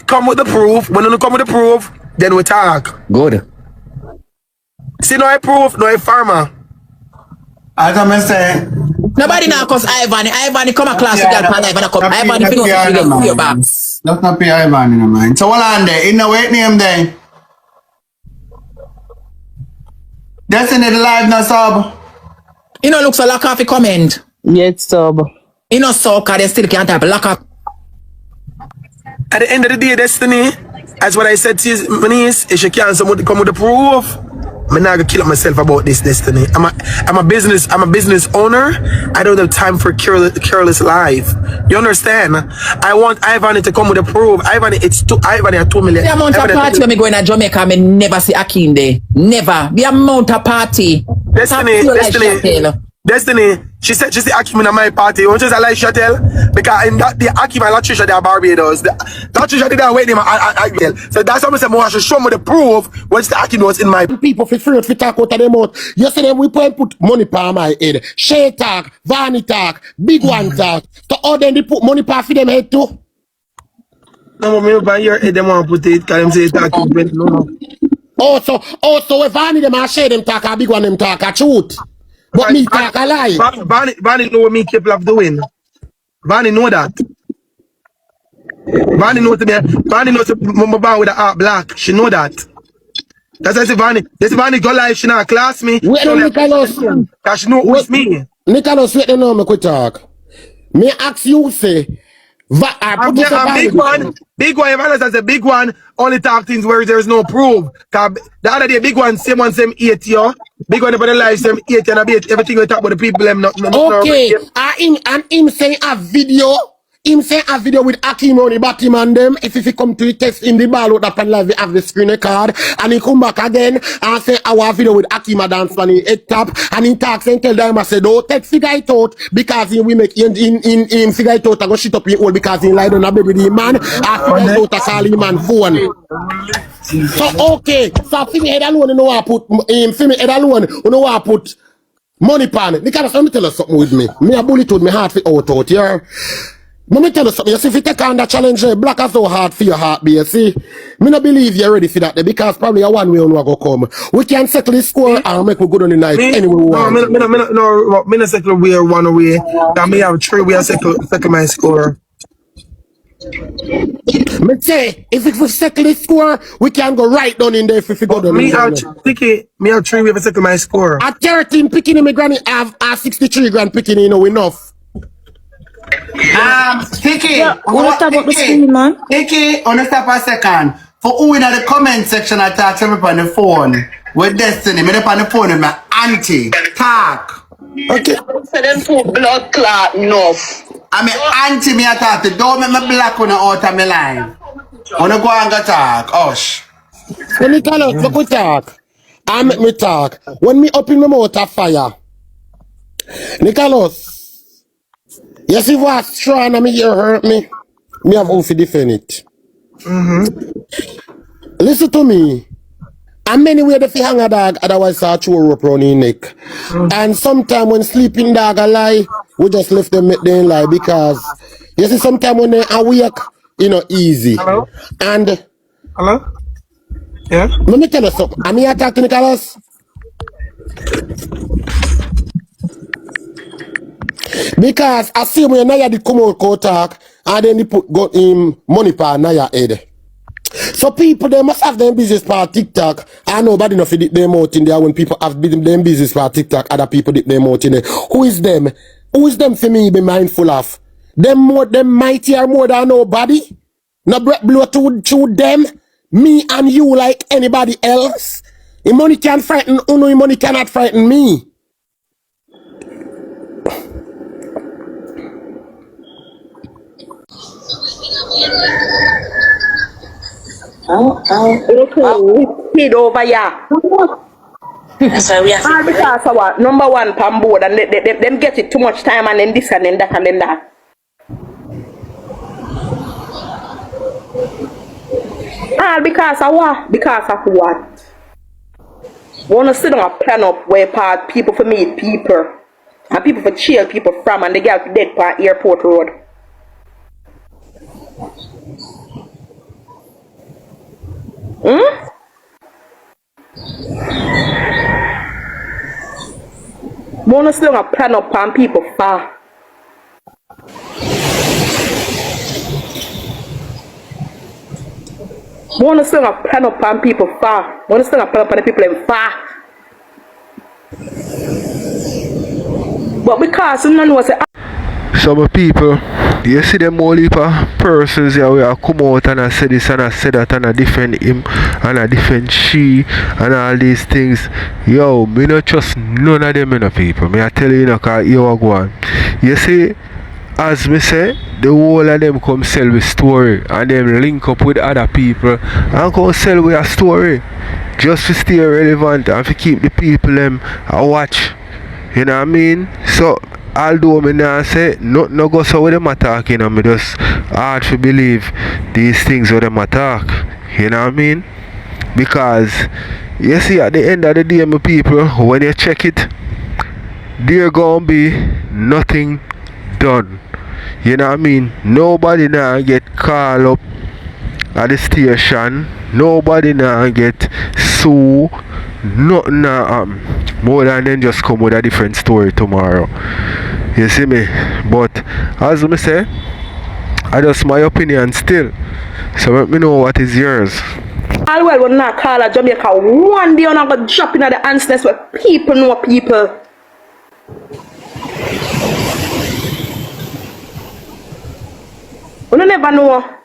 Speaker 4: Come with the proof. When you come with the proof, then we talk.
Speaker 5: Good.
Speaker 4: See, no I proof, no I farmer.
Speaker 6: As I'm saying,
Speaker 5: Nobody now cause Ivany. Ivany come a class with that pan. Ivany come. Ivany if you don't see your box.
Speaker 6: That's not pay Ivany no mind. So what on there? In the wait name there. Destiny the live now sub.
Speaker 5: You know looks a lock off a comment.
Speaker 8: Yes, sub.
Speaker 5: You know so cause they still can't type lock up.
Speaker 4: At the end of the day, Destiny, as what I said to you, my niece, if she can't come with the proof, I'm not gonna kill up myself about this, Destiny. I'm a business owner. I don't have time for careless life. You understand? I want Ivany to come with a proof. Ivany, Ivany at 2 million.
Speaker 5: The amount of party when me go in Jamaica, I never see Hakeem there. Never. The amount of party.
Speaker 4: Destiny, she said Hakeem in my party. You just like Shuttle? Because in that the Hakeem and Latricia they are Barbados. Latricia did that waiting so that's why I said I should show me the proof which the Hakeem was in my
Speaker 9: people for free to talk out of them out. Yesterday we put money pa my head. Shay talk, Vanny talk, big one talk. So all them they put money pa for them head too.
Speaker 4: No, me by your head them want put it because them say talk no.
Speaker 9: Also if Vanny them and Shay them talk, a big one them talk a truth. But me talk a lie.
Speaker 4: Vanny know what me capable of doing. Vanny know that. Vanny knows to me. Vanny knows to me born with a heart black. She know that. That's why I say Vanny. This Vanny go live. She not class me.
Speaker 9: Wait no Nicholas.
Speaker 4: Cause she know who is me.
Speaker 9: Nicholas, wait no me could talk. Me ask you say.
Speaker 4: Big one, if I say big one, only talk things where there's no proof. Cause the other day, big one, same 8 yo. Big one about the life, same 8 and a bit. Everything we talk about the people, them not.
Speaker 9: Okay, him saying a video. Him say a video with Hakeem on the bottom and them. If he come to the test in the ball with that live, we have the screen card. And he come back again and say our video with Hakeem a dance on the head top. And he talks and tell them I say, don't take figure it out because he will make in figure it out and go shit up in hole because he lied on a baby the man. And figure it out a call him man phone. So okay, so for me head alone, you know what I put for me head alone, you know what I put money pan. Because let me tell you something with me. Me a bullet with me heart for out, yeah. Let me tell you something. You see, if you take on that challenge, black is so hard for your heart, you see. Me not believe you're ready for that because probably a one way on go come. We can settle this score and make we good on the night anyway we want.
Speaker 4: Me not settle way one way. That me have 3 way settle my score.
Speaker 9: Me say, if we settle this score, we can go right down in there if we go down.
Speaker 4: Me have 3 way to settle my score.
Speaker 9: At 13 picking in, my granny have a 63 grand picking, you know, enough.
Speaker 6: Hickey,
Speaker 8: Yeah, what about the screen, man?
Speaker 6: Hickey, stop a second. For who in the comment section I talk to me on the phone with Destiny, me up on the phone with my auntie. Talk.
Speaker 4: Okay.
Speaker 8: For them two blood clot enough.
Speaker 6: I mean auntie me I talk to. Don't make me black on the out of my line. Wanna go and go talk. Hush.
Speaker 9: When me tell us, look we talk. I make me talk. When me open my mouth of fire. Nicholas, you see what strong and me ear hurt me? Me have off to defend it. Listen to me. And many way if you hang a dog, otherwise I throw a rope around your neck. And sometimes when sleeping dog a lie, we just left them make them lie because you see sometimes when they awake, you know, easy.
Speaker 4: Hello?
Speaker 9: And
Speaker 4: Hello? Yeah?
Speaker 9: let me tell you something. I'm here talking to Nicholas. Because I see when Naya did come out go talk and then they got him money for Naya head. So people they must have them business for TikTok. I know nobody enough dip them out in there when people have them business for TikTok, other people dip them out in there. Who is them? Who is them for me be mindful of? Them mightier more than nobody? No breath blow to them? Me and you like anybody else? The money can frighten Uno, the money cannot frighten me.
Speaker 8: Head over here.
Speaker 7: That's why we have
Speaker 8: All because of what? Number one pan board and them get it too much time and then this and then that and then that. All because of what? Because of what? We wanna sit on a plan up where part people for meet people and people for chill people from and they get dead part airport road. Wanna still a plan up on people far. Wanna still a plan up on people far. Wanna still a plan up on the people in far. But because none was
Speaker 1: Some people, you see them all heap of persons here where I come out and I say this and I say that and I defend him and I defend she and all these things. Yo, me not trust none of them people. Me I tell you, cause you are going. You see, as me say, the whole of them come sell with story and them link up with other people and come sell with a story. Just to stay relevant and to keep the people them a watch. You know what I mean? So although me now say nothing no go so with them attack, you know, me just hard to believe these things with them attack. You know what I mean? Because you see at the end of the day, my people, when you check it, there gonna be nothing done. You know what I mean? Nobody now get called up at the station. Nobody now get sued. Nothing now more than them just come with a different story tomorrow. You see me? But as I say, I just my opinion still. So let me know what is yours.
Speaker 8: all well when not call a Jamaica one day and I go drop in the answers where people know people. You never know.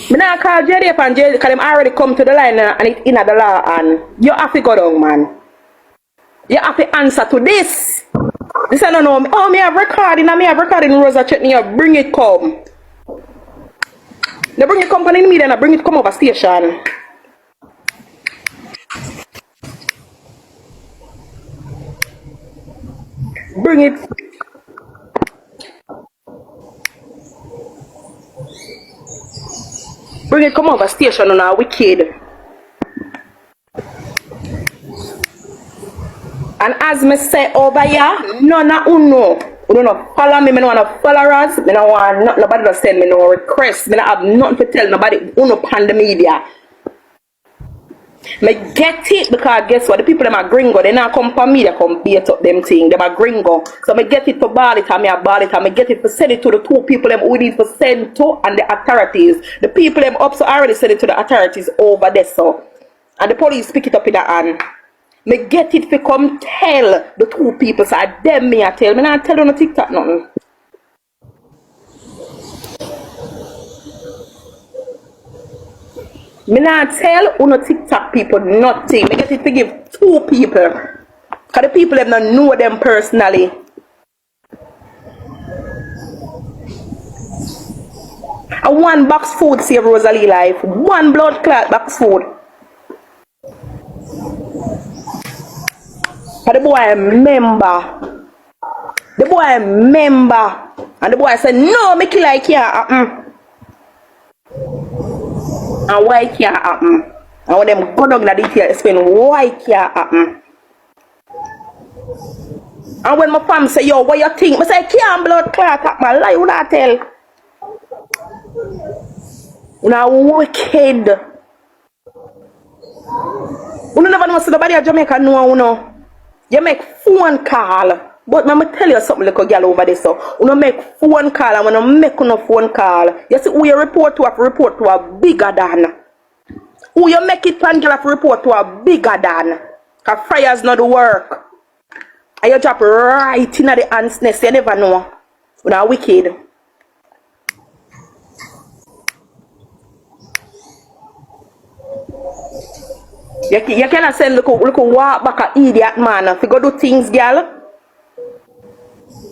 Speaker 8: Me not call JD and JD because them already come to the line and it's in the law and you have to go down, man. You have to answer to this. This I don't know. Oh, me have recording and me have recording Rosa Chutney. Bring it come. They bring it company in me then I bring it come over station. Bring it. Bring it come over station on our wicked. And as me say over here, none of uno. You don't follow me, I don't want to followers. I don't want nobody to send me no request. I don't have nothing to tell nobody uno pan the media. Me get it because guess what? The people them are gringo. They not come for me, they come beat up them thing. They are gringo. So me get it to ball it and me a ball it and me get it to send it to the two people them who need to send to and the authorities. The people them up so I already send it to the authorities over there so. And the police pick it up in the hand. Me get it to come tell the two people so them me I tell. Me not tell on the TikTok nothing. Me not tell uno TikTok people nothing. Me get it to give two people. Cause the people them not know them personally. And one box food save Rosealee life. One blood clot box food. Cause the boy member. The boy member. And the boy said, no, me kill like yeah. And why it can't happen? And when them go down the detail, explain why it can't happen. And when my fam say, yo, what you think? I say, can't blood clot happen. I lie, what I tell? Now wicked. You never know somebody in Jamaica know, you know. You make phone call. But let me tell you something, little girl over there. So, you don't make phone call, and when you make no phone call, you see who you report to a bigger than. Who you make it and girl report to a bigger than. Because fire's not the work. And you drop right in the ants nest, you never know. You are wicked. You cannot send look walk back a idiot man if you go do things, girl.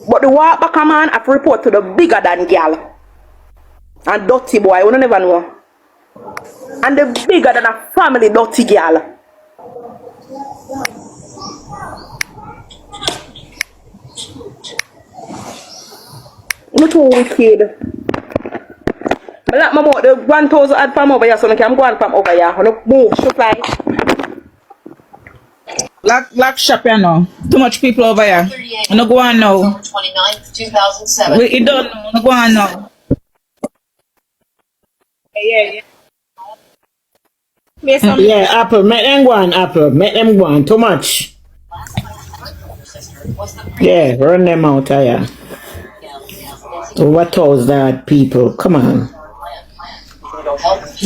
Speaker 8: But the walk back a man have to report to the bigger than girl. And dirty boy, we don't never know. And the bigger than a family dirty girl. Not too wicked. But like my mom, the 1,000 add from over here, so I can go on from over here. I don't move, should fly.
Speaker 10: Lock shop here now. Too much people over here. I'm not going now.
Speaker 7: 29th, 2007.
Speaker 10: You don't know. I'm not going now. Yeah.
Speaker 11: Yeah, Apple. Make them go on, Apple. Make them go on. Too much. Yeah, run them out of here. Over 1,000 people. Come on.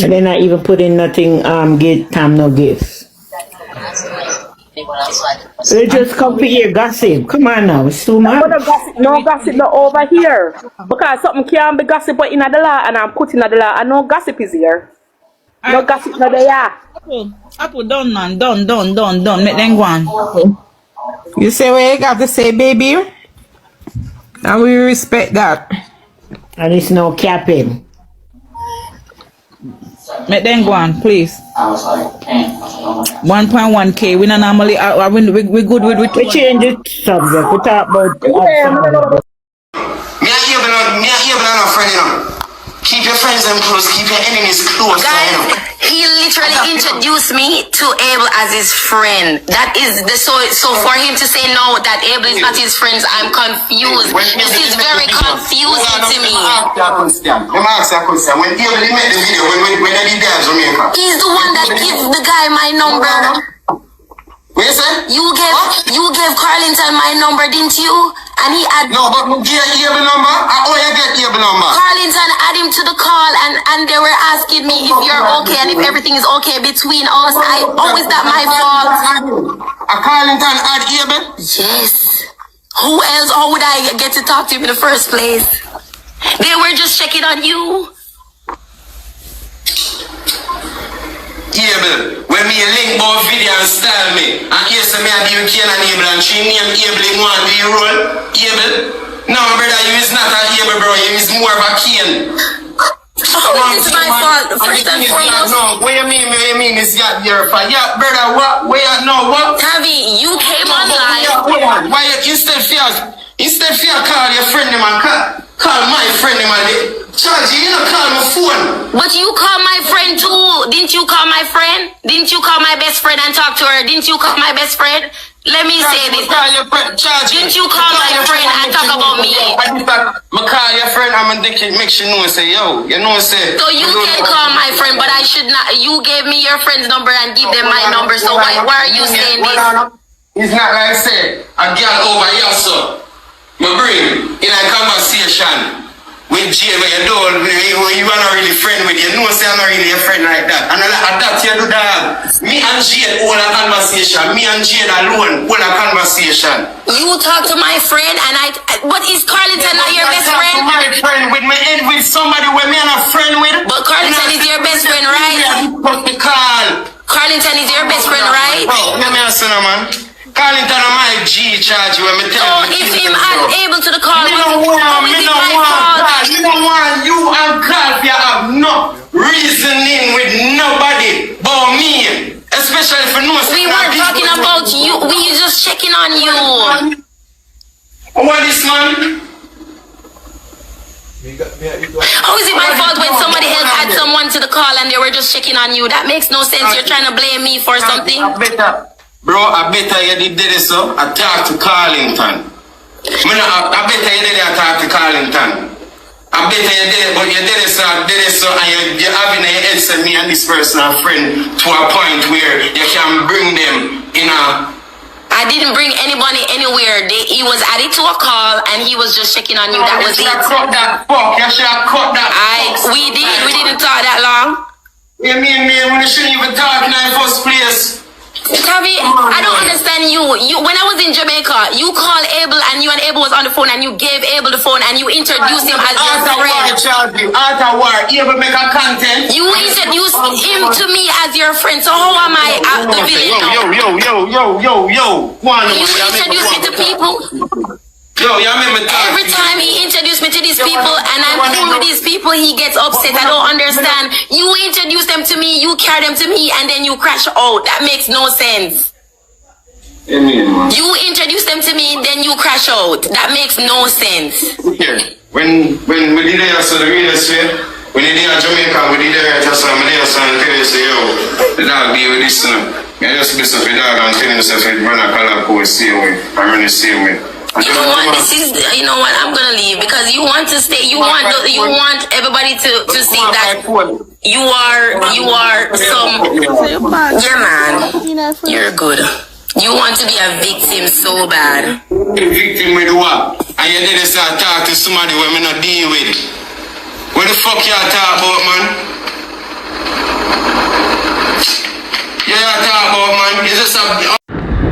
Speaker 11: And they're not even putting nothing, get time no gifts. They just come for here gossip. Come on now, it's too much.
Speaker 8: No gossip no over here. Because something can't be gossip but in the law and I'm putting in the law and no gossip is here. No gossip no there.
Speaker 10: Apple, done man, done. Make them go on. You say what you got to say, baby? And we respect that.
Speaker 11: And it's no capping.
Speaker 10: Make them go on, please. 1.1K. We not normally we good with
Speaker 11: we change the subject. We talk about
Speaker 6: Me a hear no friend, you know. Keep your friends them close, keep your enemies close.
Speaker 7: Guys, he literally introduced me to Abel as his friend. That is the so for him to say no that Abel is not his friend, I'm confused. This is very confusing to me.
Speaker 6: Let me ask you a question. When Abel made the video, when they did that Jamaica,
Speaker 7: he's the one that gave the guy my number.
Speaker 6: what you say?
Speaker 7: You gave Carlington my number, didn't you? And he had
Speaker 6: no, but you get Abel number. I only get Abel number.
Speaker 7: Carlington add him to the call, and they were asking me if you're okay and if everything is okay between us. Is that my fault?
Speaker 6: A Carlington add Abel?
Speaker 7: Yes. Who else? How would I get to talk to him in the first place? They were just checking on you.
Speaker 6: Abel, when me a link about video and style me, and yes, me a be Kane and Abel, and she name Abel in one do you roll? Abel? No, brother, you is not a Abel, bro, you is more of a Kane.
Speaker 7: Oh, it's my fault. First and foremost.
Speaker 6: No, what you mean is your fault. Yeah, brother, what? What?
Speaker 7: Tavi, you came online.
Speaker 6: Why you instead for call your friend man, call my friend man. Charge you don't call my phone.
Speaker 7: But you call my friend too. Didn't you call my friend? Didn't you call my best friend and talk to her? Didn't you call my best friend? Let me say this. Didn't you call my friend and talk about me?
Speaker 6: I call your friend, I'm gonna make sure you know say, yo, you know say.
Speaker 7: So you can call my friend, but I should not. You gave me your friend's number and give them my number. So why are you saying this?
Speaker 6: It's not like I said, a girl over here, so. My bring in a conversation with Jay, but you don't, you are not really friend with you. No, say I'm not really a friend like that. And like that, you do that. Me and Jay hold a conversation. Me and Jay alone hold a conversation.
Speaker 7: You talk to my friend, and but is Carlington not your best friend?
Speaker 6: My friend with somebody where me and a friend with.
Speaker 7: But Carlington is your best friend, right? Carlington is your best friend, right?
Speaker 6: Bro, let me answer now, man. Carlington on my G charge when me tell
Speaker 7: you. So if him unable to the call,
Speaker 6: you don't want you and Carl you have no reasoning with nobody but me. Especially for no.
Speaker 7: We weren't talking about you. We just checking on you.
Speaker 6: What is man?
Speaker 7: How is it my fault when somebody else had someone to the call and they were just checking on you? That makes no sense. You're trying to blame me for something.
Speaker 6: Bro, I better you did it so. I talk to Carlington. I better you did it, I talk to Carlington. I better you did it, but you did it so, and you're having a head to me and this person a friend to a point where you can bring them in a...
Speaker 7: I didn't bring anybody anywhere. He was added to a call and he was just checking on you. That was it.
Speaker 6: You should have cut that fuck. You should have cut that fuck.
Speaker 7: We didn't talk that long.
Speaker 6: You mean me when you shouldn't even talk in the first place?
Speaker 7: Tavi, I don't understand you. When I was in Jamaica, you called Abel and you and Abel was on the phone and you gave Abel the phone and you introduced him as your friend.
Speaker 6: After war, Abel make a content.
Speaker 7: You introduced him to me as your friend. So how am I at the village now?
Speaker 6: Yo.
Speaker 7: You introduced me to people.
Speaker 6: Yo, you remember
Speaker 7: every time he introduced me to these people and I'm cool with these people, he gets upset. I don't understand. You introduce them to me, you carry them to me, and then you crash out. That makes no sense. You introduce them to me, then you crash out. That makes no sense.
Speaker 6: When we did it, so the real estate, when they did Jamaica, we did it, so I'm there, so I'm telling you, say, yo, the dog deal with this, I just listen to the dog and telling yourself, run a color code, same way, I'm running the same way.
Speaker 7: You know what? You know what? I'm gonna leave because you want to stay. You want everybody to see that you are some. Yeah, man. You're good. You want to be a victim so bad.
Speaker 6: A victim with what? And you did start talk to somebody where me not deal with. What the fuck you talk about, man? You talk about, man. You just a...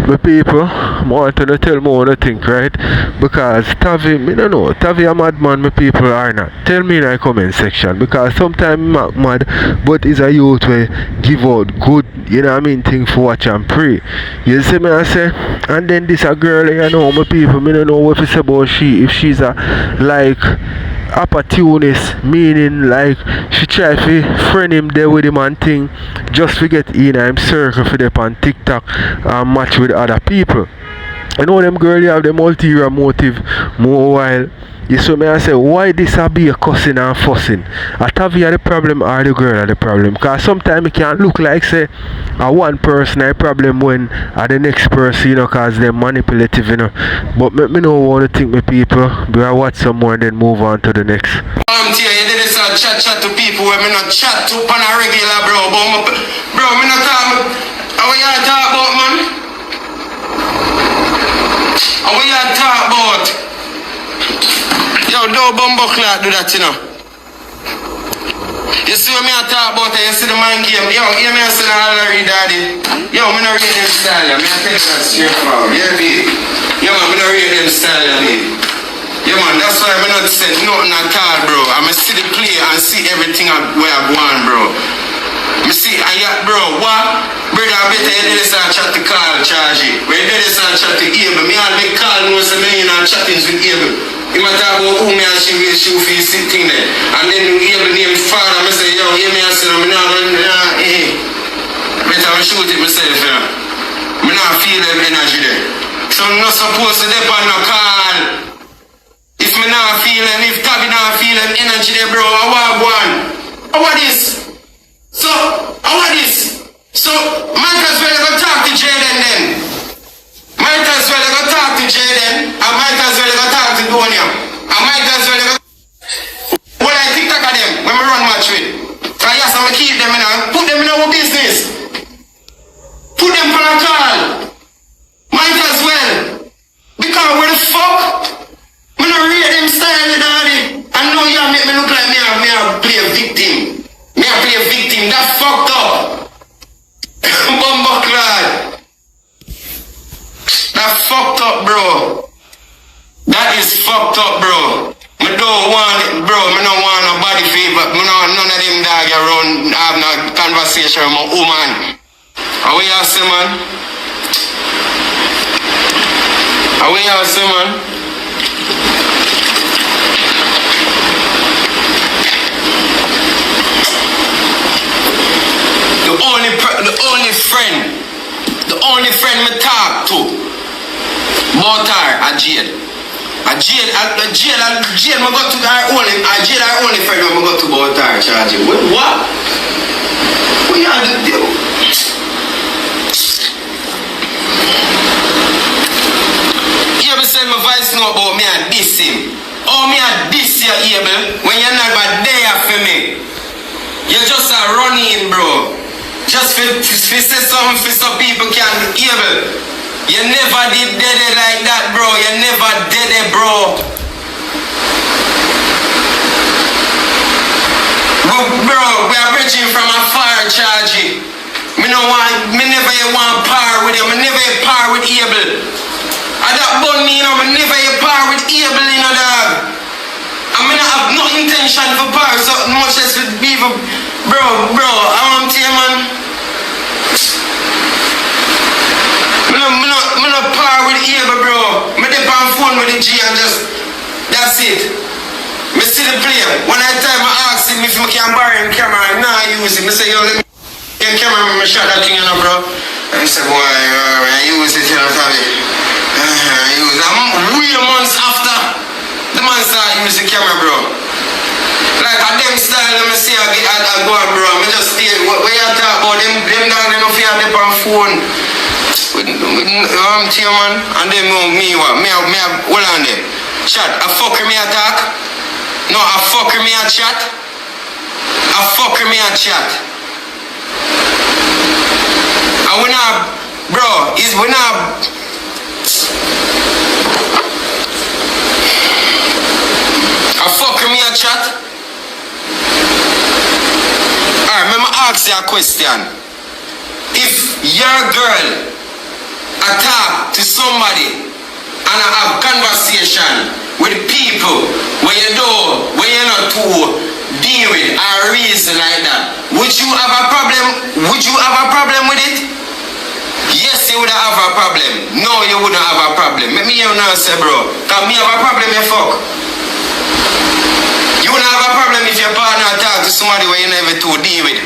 Speaker 1: My people, I want to tell me what I think, right? Because Tavi, me don't know, Tavi a madman, my people are not. Tell me in the comment section, because sometimes I'm mad, but it's a youth where give out good, you know what I mean, thing for watch and pray. You see me I say? And then this a girl, you know, my people, me don't know what it's about she, if she's a, like, opportunist, meaning like she try to friend him there with him and thing just to get in him circle for them on TikTok and match with other people. I know them girls have them ulterior motive more while. You saw me I say, why this a be a cussing and fussing? A Tavi the problem or the girl are the problem? Because sometimes it can look like say a one person a problem when the next person, you know, cause they're manipulative, you know. But me know what to think, my people. Do I watch some more and then move on to the next?
Speaker 6: You did this chat to people where me not chat to on a regular, bro. Bro, me not talk. How you talk about, man? How you talk about? Yo, don't bumbo clock do that, you know. You see what me I talk about, you see the man game. Yo, hear me I say the Hallary daddy. Yo, me not read them style, me I tell you that straight forward. Yeah, babe. Yo, man, me not read them style, babe. Yo, man, that's why me not say nothing at all, bro. I'ma see the play and see everything where I go on, bro. Me see, and yeah, bro, what? Brother, I better you do this and chat to Carl, charge it. When you do this and chat to Abel, me all make Carl know say me in and chattings with Abel. He might talk about who me and she will show for his thing there. And then Abel name his father, me say, yo, hear me and say, me not going, better I shoot it myself, yeah. Me not feel them energy there. So I'm not supposed to depend on Carl. If me not feel them, if Tabby not feel them energy there, bro, I want one. How are this? So, how are this? So, might as well go talk to Jayden then. Might as well go talk to Jayden. I might as well go talk to Donia. I might as well go. Well, I TikTok of them when we run match with. So, yes, I'm going to keep them in our. Put them in our business. Put them for a call. Might as well. Because where the fuck? I don't rate them style, daddy. I know you make me look like me play a victim. Me play a victim. That's fucked up. Bumbucklad. That fucked up, bro. That is fucked up, bro. Me don't want it, bro. Me don't want no body fever. Me don't want none of them dog around have no conversation with my woman. How we are, say, man? How we are, say, man? The only friend me talk to about her, a Jade. A Jade, me go to her only friend when me go to about her, charge it. What? What you have to do? You ever send my voice note about me and diss him? Oh, me and diss you, Abel, when you're not there for me. You're just a running, bro. Just for say something for some people can be able. You never did it like that, bro. You never did it, bro. Bro, we are bridging from a fire charge. Me never want par with you. Me never par with Abel. I that bun me, you know, me never par with Abel, you know, dog. I mean, I have no intention for par so much as with people. Bro, I want to tell you, man. I'm not par with Eva, bro. I dip on phone with the G and just, that's it. I see the player. When I ask him if I can borrow him camera, nah, I use it. I say, yo, let me get camera, I shot that thing, you know, bro. And he said, boy, I use it, you know, I use it. I'm real months after the man started use the camera, bro. Like a them style, let me see, I go on, bro. I just stay, where you talk about them down, they don't feel dip on phone. I'm here, man, and then me what? Me hold on there. Chat, a fucker me attack? No, a fucker me a chat? A fucker me a chat. And we not, bro, we not. A fucker me a chat? Alright, let me ask you a question. If your girl talk to somebody and I have conversation with people where you know, where you're not to deal with or reason like that, would you have a problem? Would you have a problem with it? Yes, you would have a problem. No, you wouldn't have a problem. Let me hear you now say, bro. Cause me have a problem, you fuck. You wouldn't have a problem if your partner talk to somebody where you never to deal with.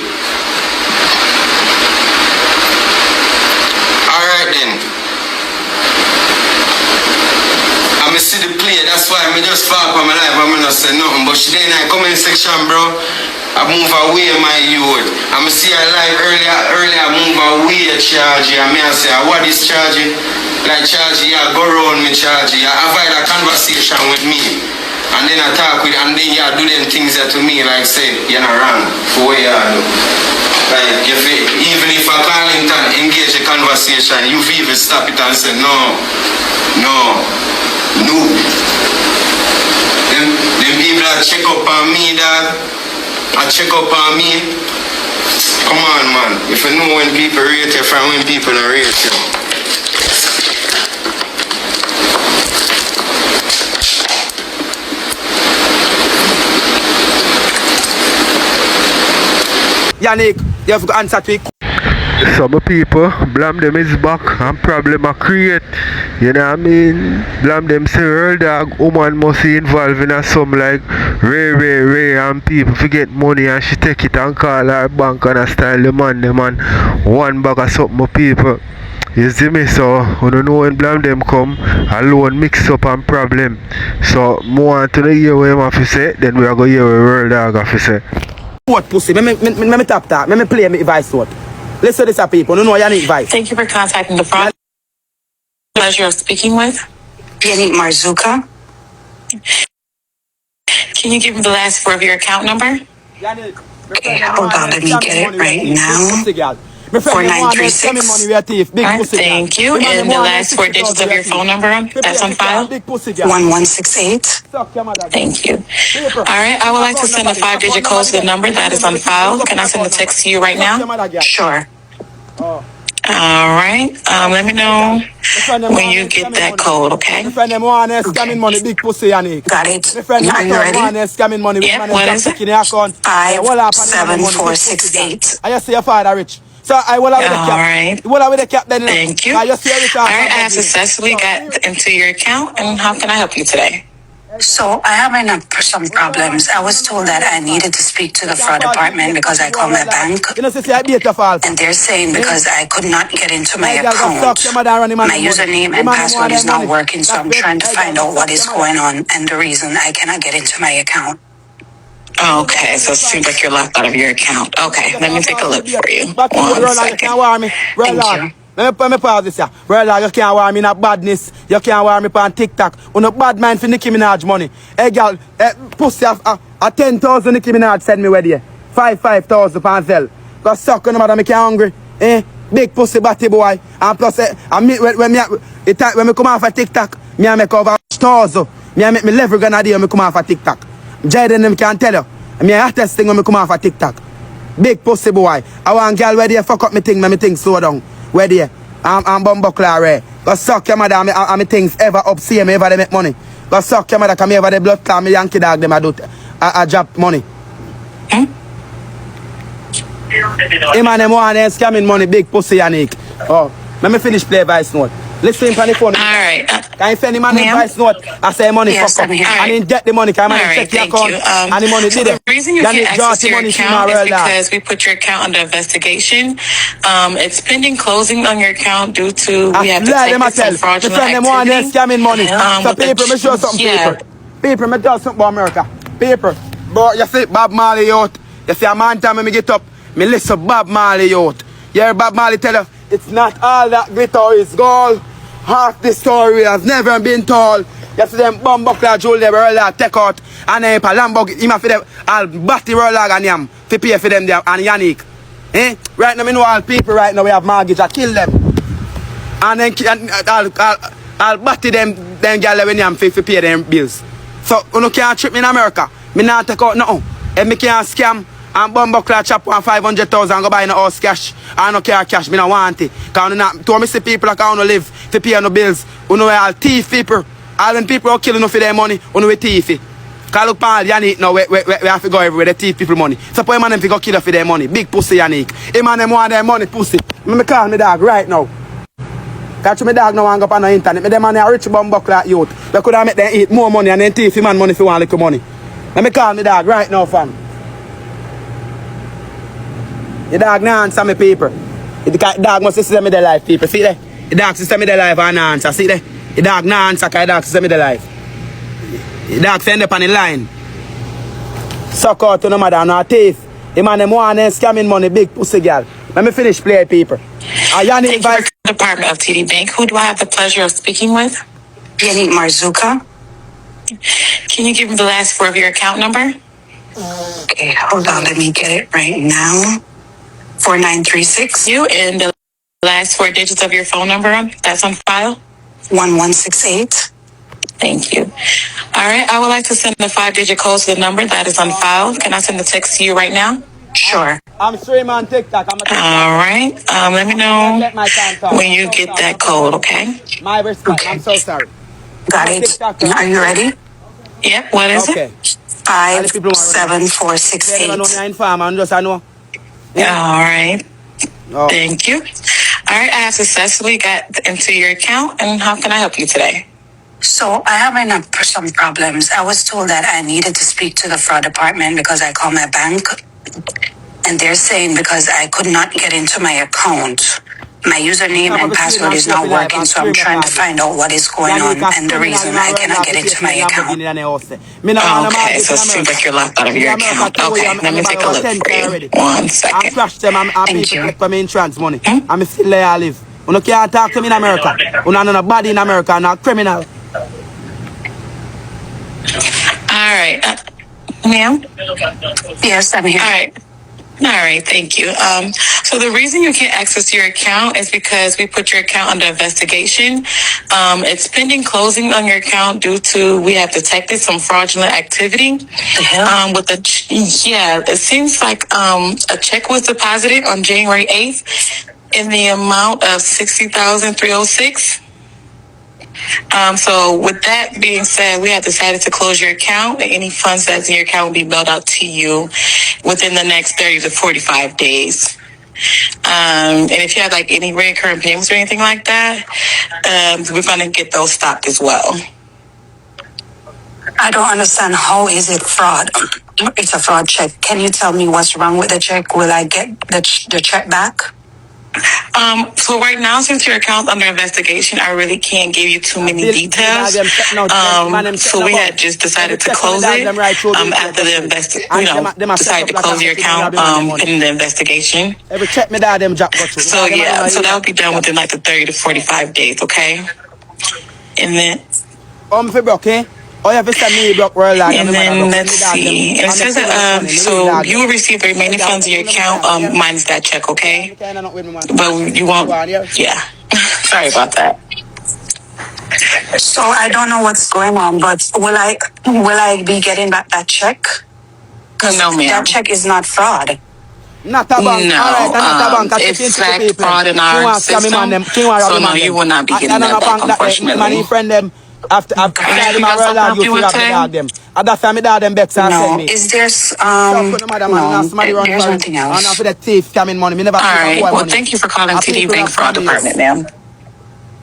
Speaker 6: Alright then. I'm going to see the play, that's why I just fall for my life, I'm not say nothing. But she then I comment section, bro, I move away my youth. I'm going to see her live earlier, I move away charge. I mean, I say, what is charge? Like charge, yeah, go around me charge. You avoid a conversation with me. And then I talk with, and then you do them things that to me, like say, you're not wrong for what you do. Like, even if I call in and engage a conversation, you even stop it and say, no. Them people that check up on me, dad, check up on me. Come on, man. If you know when people rate you from when people don't rate you.
Speaker 12: Yannick, you have to answer to it.
Speaker 1: Some people blame them is back and problem I create. You know what I mean? Blame them say real dog woman must be involved in a some like Ray and people forget money and she take it and call her bank and a style the man one bag of something people. You see me? So you don't know when blame them come alone mix up and problem. So more want to hear what him have to say, then we are going to hear what real dog have to say.
Speaker 12: What pussy? Me tap that. Me play me voice note. Listen to this, people. No, you need voice.
Speaker 13: Thank you for contacting the front. Pleasure of speaking with Yannick Marzuka. Can you give me the last four of your account number? Okay, hold on, let me get it right now. 4936. All right, thank you. And the last four digits of your phone number that's on file? 1168. Thank you. All right, I would like to send a 5-digit code to the number that is on file. Can I send a text to you right now? Sure. All right. Let me know when you get that code, okay? Got it. Are you ready? Yep, what is it? 57468.
Speaker 12: I see your father rich. So I will have the cap.
Speaker 13: All right.
Speaker 12: You will have the cap then.
Speaker 13: Thank you. All right, I have successfully got into your account, and how can I help you today?
Speaker 7: So I have some problems. I was told that I needed to speak to the fraud department because I called my bank. And they're saying because I could not get into my account, my username and password is not working. So I'm trying to find out what is going on and the reason I cannot get into my account.
Speaker 13: Okay, so it seems like you're locked out of your account. Okay, let me take a look for you. 1 second.
Speaker 7: Thank you.
Speaker 12: Let me pause this here. Well, you can't warn me in a badness. You can't warn me on TikTok. On a bad mind for Nicki Minaj money. Hey, girl, pussy a 10,000 Nicki Minaj send me where there. 5,000 pounds sell. Because suck on the matter, me can't hungry. Big pussy batty boy. And plus, when me come off of TikTok, me make over 1,000. Me make me level grenadier when me come off of TikTok. Jayden them can tell you. Me a hottest thing when me come off of TikTok. Big pussy boy. I want girl where they fuck up me thing slow down. Where there? I'm bumbuckler rare. Go suck your mother and me things ever up see me ever they make money. Go suck your mother come ever the blood clan me Yankee dog them I do I drop money. Him and them one scamming money big pussy Yannick. Oh, let me finish play voice note. Listen to the phone.
Speaker 13: All right.
Speaker 12: Can you send him an voice note? I say money fuck up. And then get the money. Can I check your account? And the money did it.
Speaker 13: The reason you can't access your account is because we put your account under investigation. It's pending closing on your account due to we have detected some fraudulent activity.
Speaker 12: Scamming money. So paper, me show something paper. Paper, me tell something about America. Paper. But you see Bob Marley out. You see a man time when me get up, me listen Bob Marley out. You hear Bob Marley tell you, it's not all that glitter is gold. Half the story has never been told. You see them bumbuckler jewel they roll out, take out, and then a Lamborghini, him for them, I'll batty roll out and him, to pay for them there, and Yannick. Right now, I know all people right now, we have mortgage, I kill them. And then I'll batty them girl when I'm to pay them bills. So, you can't trip me in America. Me not take out nothing. If me can't scam, and bumbuckler chop on 500,000 and go buy no house cash. I don't care cash, me not want it. Because to me see people like I don't live to pay no bills. You know all thief people. All them people who kill enough for their money, you know we thief. Because look pan Yannick now, we have to go everywhere, they thief people money. So put him and them to go kill for their money. Big pussy Yannick. Him and them want their money pussy. Me call me dog right now. Catch me dog now and go up on the internet. Me them man a rich bumbuckler youth. We could have make them eat more money and then thief him and money if you want little money. Let me call me dog right now, fam. The dog now answer me paper. The dog must system me the life, people. See there? The dog system me the life and answer. See there? The dog now answer because the dog system me the life. The dog send up on the line. Suck out to no mother and no thief. The man them want them scamming money, big pussy girl. Let me finish play people.
Speaker 13: Yannick Vice Department of TD Bank. Who do I have the pleasure of speaking with?
Speaker 7: Yannick Marzuka.
Speaker 13: Can you give me the last four of your account number?
Speaker 7: Okay, hold on, let me get it right now. 4936.
Speaker 13: You and the last four digits of your phone number that's on file?
Speaker 7: 1168.
Speaker 13: Thank you. All right, I would like to send a 5-digit code to the number that is on file. Can I send the text to you right now?
Speaker 7: Sure.
Speaker 12: I'm streaming on TikTok.
Speaker 13: All right. Let me know when you get that code, okay?
Speaker 12: My respect. Okay. I'm so sorry.
Speaker 7: Got it. Are you ready?
Speaker 13: Yep. What is
Speaker 7: it? 57468.
Speaker 13: All right. Thank you. All right. I have successfully got into your account, and how can I help you today?
Speaker 7: So I have some problems. I was told that I needed to speak to the fraud department because I called my bank, and they're saying because I could not get into my account,
Speaker 13: My username and password is not working, so I'm trying to find out what is going on and the reason I cannot get into my account. Okay, so it seems like you're locked out of your account. Okay, let me take a look for you. 1 second. Thank you.
Speaker 12: I'm still there I live. You can't talk to me in America. You know nobody in America, not criminal.
Speaker 13: Alright, ma'am? Yes, I'm here. Alright, thank you. So the reason you can't access your account is because we put your account under investigation. It's pending closing on your account due to we have detected some fraudulent activity. It seems like a check was deposited on January 8th in the amount of $60,306. So with that being said, we have decided to close your account, and any funds that's in your account will be mailed out to you within the next 30 to 45 days. And if you have like any recurring payments or anything like that, we're going to get those stopped as well. I don't understand. How is it fraud? It's a fraud check. Can you tell me what's wrong with the check? Will I get the check back? So right now, since your account's under investigation, I really can't give you too many details. So we had just decided to close it after the decided to close your account in the investigation. So yeah, so that'll be done within like the 30 to 45 days, okay? And then and then let's see. It says that so you will receive the remaining funds in your account minus that check, okay? But you won't. Yeah. Sorry about that. So I don't know what's going on, but will I be getting back that check? Because that check is not fraud. No, it's fact fraud in our system. So no, you will not be getting that back, unfortunately.
Speaker 12: After I you to them. That's why me dog them bets and send me.
Speaker 13: Is there there's nothing else.
Speaker 12: And after the thief coming money, me never.
Speaker 13: Alright, well thank you for calling TD Bank Fraud Department, ma'am.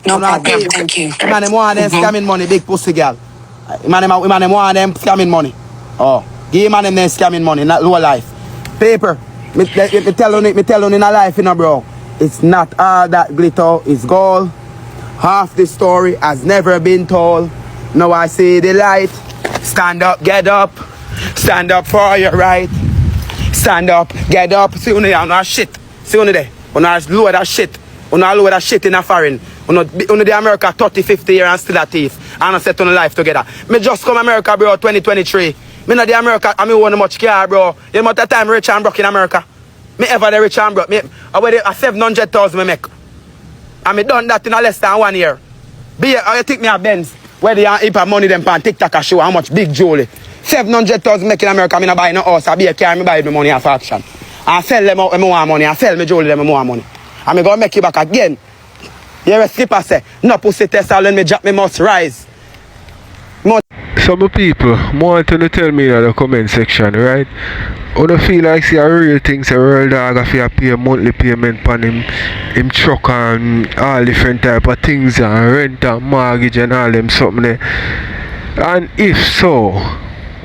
Speaker 13: No problem, thank you.
Speaker 12: Man, them want them scamming money, big pussy girl. Man, them want them scamming money. Oh, give man them scamming money, not low life. Paper, me tell you in a life, bro. It's not all that glitter, it's gold. Half the story has never been told. Now I see the light. Stand up, get up. Stand up for your right. Stand up, get up. See you know shit. See you there. You know lower that shit. You know lower that shit in a foreign. You know the America 30, 50 years and still a thief. And I set on life together. Me just come America, bro, 2023. Me not the America, I mean want much care, bro. You know that time rich and broke in America. Me ever the rich and broke. Me I 700,000 me make. And me done that in a less than 1 year. You think me a Benz? Where they heap of money them pan TikTok a show how much big jewelry. 700,000 make in America, me not buy no house. I be a car, me buy the money off auction. I sell them out, me more money. I sell me jewelry, them more money. And me go make it back again. You hear a skipper say, no pussy test, when me drop, me must rise.
Speaker 1: Some people want to tell me in the comment section, right? I don't feel like see a real things a real dog if you pay a monthly payment on him truck and all different type of things and rent and mortgage and all them something there. And if so,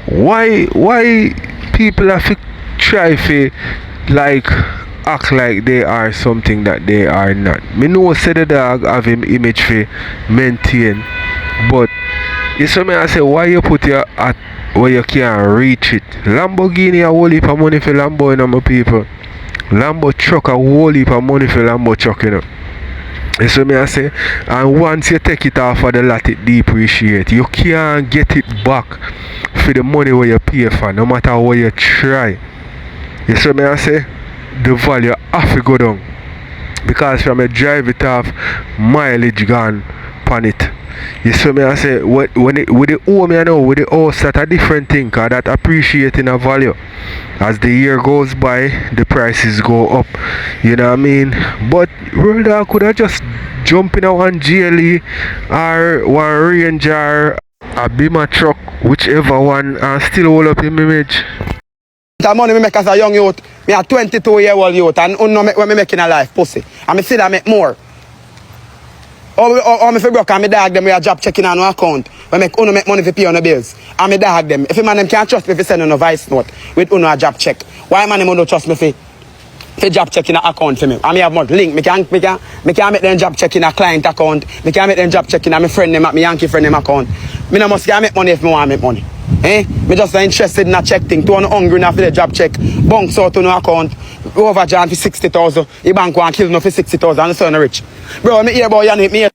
Speaker 1: why people have to try to like act like they are something that they are not? Me know say the dog have him image for maintain, but you see me I say why you put your at where you can't reach it. Lamborghini a whole heap of money for Lambo, you know, my people. Lambo truck a whole heap of money for Lambo truck, you know. You see me I say, and once you take it off of the lot, it depreciate. You can't get it back for the money where you pay for, no matter what you try. You see me I say, the value have to go down. Because from a drive it off, mileage gone on it. You see me I say, when it with the home you know, with the house that's a different thing, because that appreciating a value. As the year goes by, the prices go up. You know what I mean? But Roda could have just jump in a one GLE or one Ranger, a Beamer truck, whichever one, and still hold up in image.
Speaker 12: The money me make as a young youth, me a 22-year-old youth, and no make what me make in a life, pussy. And me see that make more. Or me fi broke and me dog them we a job checking on no account. When make uno make money for pay on the bills. And me dog them. If a man them can't trust me fi send on a voice note with uno a job check. Why man them don't trust me fi for job checking an account for me. I have more link. Me can make them job checking a client account. Me can make them job checking my friend them at my Yankee friend them account. Me no must make money if me want make money. Me just not interested in a check thing. To one hungry enough for the job check. Bunks out to no account. Over John for 60,000. The bank want kill no for 60,000 and the son rich. Bro, me hear about Yannick. Me hear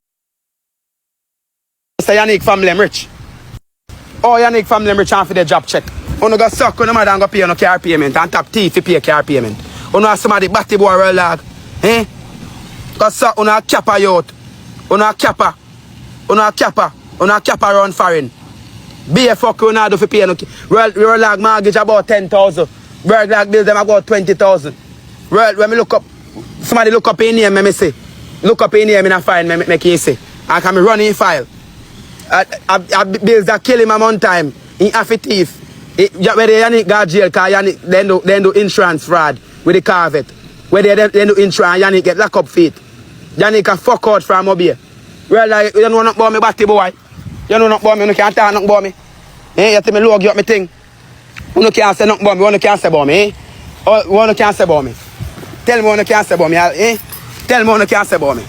Speaker 12: say Yannick family them rich. Oh, Yannick family them rich and for the job check. Uno go suck on the mother and go pay no car payment and tap teeth to pay car payment. Uno have somebody batty boy real dog. Go suck uno a capper youth. Uno a capper run foreign. Be a fuck uno do for pay no real dog mortgage about 10,000. Real dog bill them about 20,000. When me look up, somebody look up in here, me say. Look up in here, me not find me make you say. I can run in file. I bills that kill him a month time. In half a thief. Where they Yannick got jail, cause Yannick then do insurance fraud with the Corvette. Where they do insurance, Yannick get lock up feet. Yannick a fuck out from up here. Well, like, you don't know nothing about me, batty boy. You know nothing about me, you can't talk nothing about me. You tell me, look, you up me thing. You can't say nothing about me, you can't say about me, you can't say about me. Tell me what you can't say about me, Tell me what you can't say about me.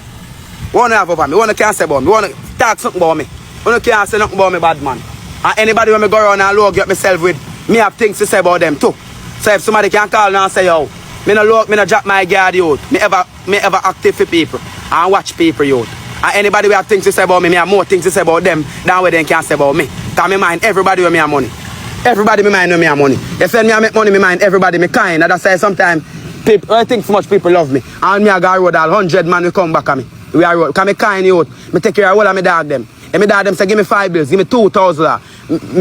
Speaker 12: What you have over me, what you can't say about me, what you talk something about me. You can't say nothing about me, bad man. And anybody when me go around and log up myself with, me have things to say about them too. So if somebody can call now and say, yo, me no look, me no drop my guard youth. Me ever active for people and watch people youth. And anybody who have things to say about me have more things to say about them than what they can say about me. Cause me mind everybody when me have money. Everybody me mind when me have money. If me have make money, me mind everybody me kind. And that's why sometimes people, I think so much people love me. And me I go road all 100 man will come back at me. We are road. Cause me kind youth. Me take care of all of me dog them. And me dad them say, give me 5 bills, give me 2,000.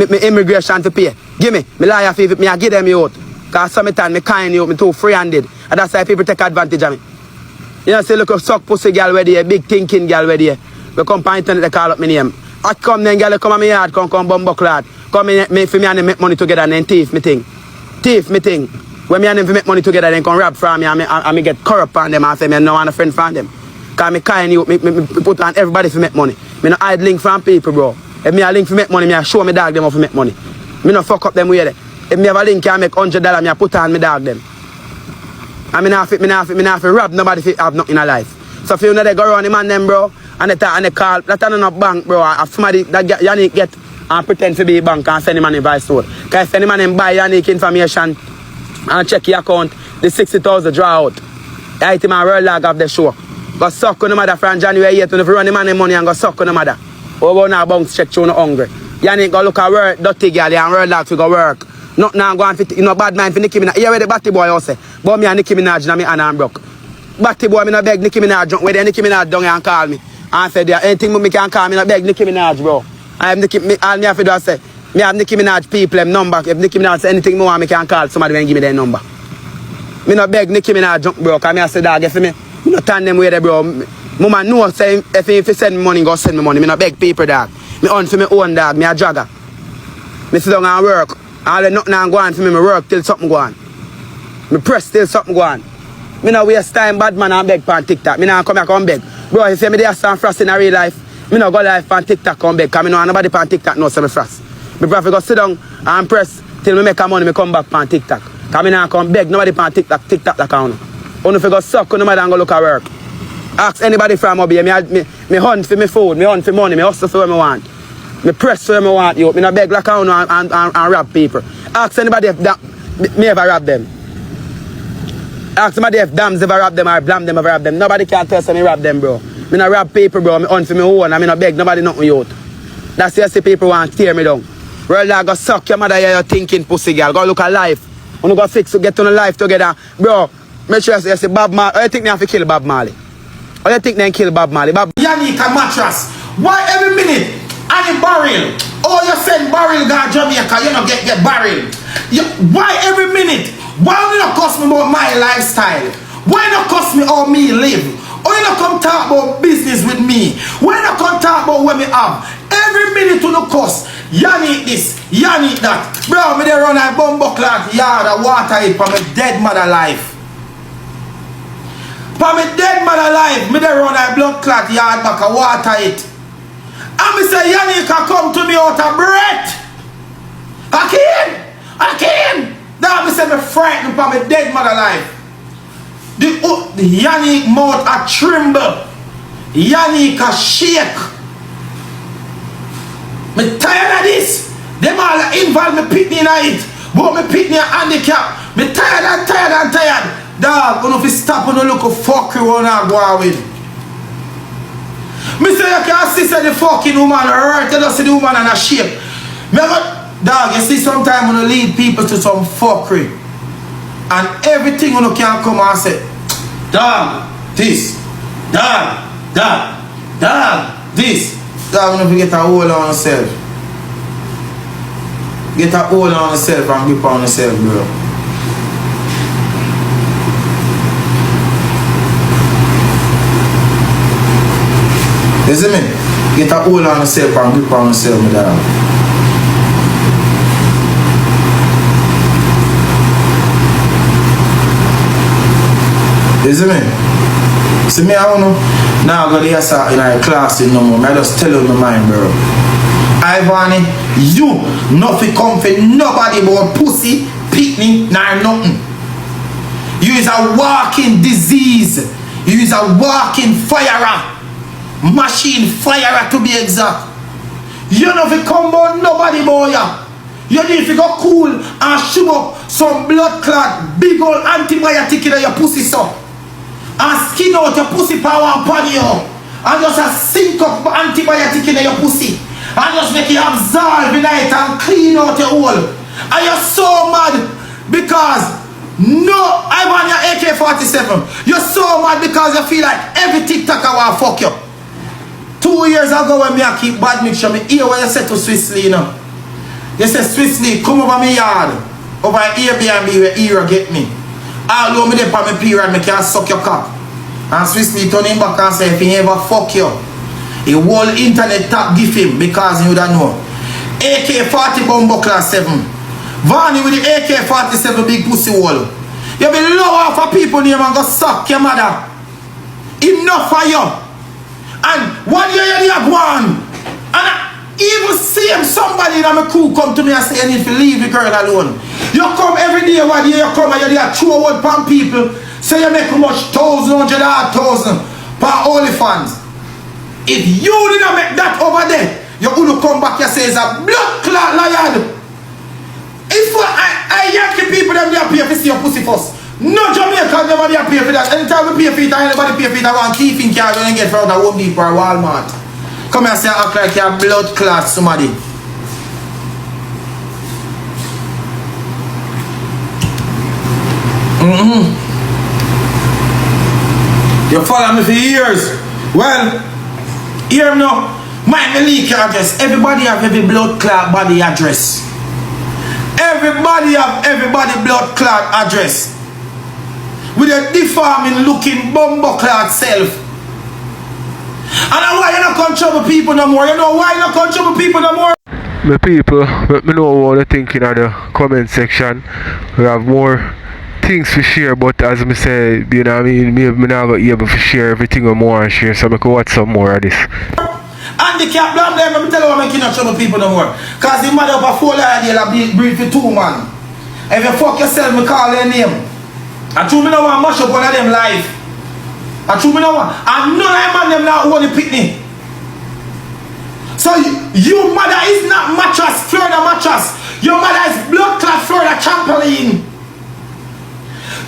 Speaker 12: Me immigration to pay. Give me lawyer fee, me I give them out. Cause sometimes me kind you, me too free-handed. And that's why people take advantage of me. You know, say look a suck pussy girl where there, big thinking girl where there. We come on internet, they call up my name. I come then girl, come on my yard, come bumbuckle. Come me for me and them make money together and then thief me thing. When me and them make money together, then come rob from me and me get corrupt on them and say me no want a friend from them. Cause me kind you, me put on everybody for make money. Me no hide link from people, bro. If me a link for make money, me a show me dog them how to make money. Me no fuck up them way there. If me have a link can make $100, me a put on me dog them. And me not rob nobody fi have nothing in a life. So if you know they go around the man them, bro, and they call, that ain't no bank, bro. If somebody that Yannick get and pretend to be a bank and send him money by store. Cause if any man buy Yannick information and check your account, the 60,000 draw out. I hit him a real log of the show. Go suck on the mother from January 8th, if you run the man money and go suck on the mother. Over now bounce check you no hungry. Yannick go look at work, dirty girl, and real dog to go work. Not now go and fit, you know, bad mind for Nicki Minaj. Here where the batty boy also. But me and Nicki Minaj and me and I'm broke. Batty boy, me no beg Nicki Minaj jump. Where the Nicki Minaj down here and call me. And say there, anything me can call me, no beg Nicki Minaj, bro. I have Nicki, all me have to do is say, me have Nicki Minaj people, them number. If Nicki Minaj say anything more, me can call somebody when give me their number. Me no beg Nicki Minaj jump, bro. Cause me I say dog, if me no turn them way there, bro. Mama know say if you send me money, go send me money. Me no beg people, dog. Me own for me own dog, me a jogger. Me sit down and work. All the nothing and go on for me work till something go on. Me press till something go on. Me no waste time bad man and beg pan TikTok. Me no come here come beg. Bro, if you say me there stand frost in a real life, me no go live pan TikTok come beg. Cause me know nobody pan TikTok knows say me frost. Me prefer go sit down and press till me make a money, me come back pan TikTok. Cause me no come beg nobody pan TikTok like on. Only if you go suck on nobody and go look at work. Ask anybody from up here, me hunt for me food, me hunt for money, me hustle for what me want. Me press for what me want, yo. Me no beg like and rob people. Ask anybody if that, me ever rob them. Ask somebody if Dams ever rob them or Blam them ever rob them. Nobody can tell me rob them, bro. Me no rob people, bro. Me hunt for me own and me no beg nobody nothing, yo. That's why see people want to tear me down. Real dog, go suck your mother, you thinking pussy girl. Go look at life. When you go fix to get on the life together. Bro, make sure you say Bob Marley. I think they have to kill Bob Marley. I think they kill Bob Marley.
Speaker 14: Yannick a mattress. Why every minute? And a barrel. Oh, you send barrel down Jamaica, you don't get barrel. Why every minute? Why do you not cost me about my lifestyle? Why not cost me how me live? Why you not come talk about business with me? Why not come talk about what me have? Every minute to no cost. Yannick this, Yannick that. Bro, me they run a bumbo clock yard and water it for my dead mother life. For my dead mother life, me they run a blood clot yard back and water it. And me say Yannick can come to me out of breath. I can. Now me say me frightened for my dead mother life. The Yannick mouth a tremble. Yannick a shake. Me tired of this. Them all involve me pitney in it. But me pitney a handicap. Me tired. Dog, you know if you stop and look a fuckery one I go with. Me say you can see the fucking woman right, you don't see the woman in a shape. Dog, you see sometimes when you lead people to some fuckery and everything when you can come and say, dog, this, dog, this. Dog, when you get a hold on yourself. Get a hold on yourself and grip on yourself, bro. You see me? Get a hold on yourself and grip on yourself, my dog. You see me? See me, I don't know. Now I got the answer in our class no more. I just tell you my mind, bro. Ivany, you nothing come for nobody but pussy, picnic, nor nothing. You is a walking disease. You is a walking fire. Machine fire to be exact. You know if you come on nobody boy. You need to go cool and shoot up some blood clot big old antibiotic in your pussy so. And skin out your pussy power upon you. And just a sink up antibiotic in your pussy. And just make it absorb in it and clean out your hole. And you're so mad because no, I'm on your AK-47. You're so mad because you feel like every TikToker will fuck you. 2 years ago when I keep bad mixture, me hear what you said to Rosealee, you know. You said, Rosealee, come over my yard. Over Airbnb where Era get me. All over me there for my period, me can suck your cock. And Rosealee turn him back and say, if he ever fuck you, the whole internet tap give him because you don't know. AK-40 bomb class 7. Varney with the AK-47 big pussy wall. You be low for people name and go suck your mother. Enough for you. And 1 year you have one. And I even see him, somebody in my crew come to me and say you need to leave the girl alone. You come every day, 1 year you come and you throw out pan people. Say you make how much 1,000, 100,000 per OnlyFans. If you didn't make that over there, you would come back and say it's a blood clot lion. If I Yankee people them they pay for see your pussy first. No Jamaica never they pay for that. Anytime we pay for it, anybody pay for it, I want key thing you're going to get from the Home Depot or Walmart. Come here and say act like you're blood clot somebody. You follow me for years. Well, here now, mind me leak your address. Everybody have every blood clot body address. Everybody have everybody blood clot address. With a deforming looking bumbo clot self. And that's why you not control people no more. You know why you not control people no more?
Speaker 1: My people, let me know what you think in the comment section. We have more things to share, but as I say, you know what I mean, maybe I'm not able to share everything I want to share, so I can watch some more of this.
Speaker 14: And the cap blame them, let me tell you why I cannot trouble people no more. Because the mother up a 4 idea like breed for 2 man. If you fuck yourself, me call their name. I true me no want mash up one of them life. I true me no want. And none of them now want to pick me. So your mother is not mattress, Florida mattress. Your mother is blood clot Florida trampoline.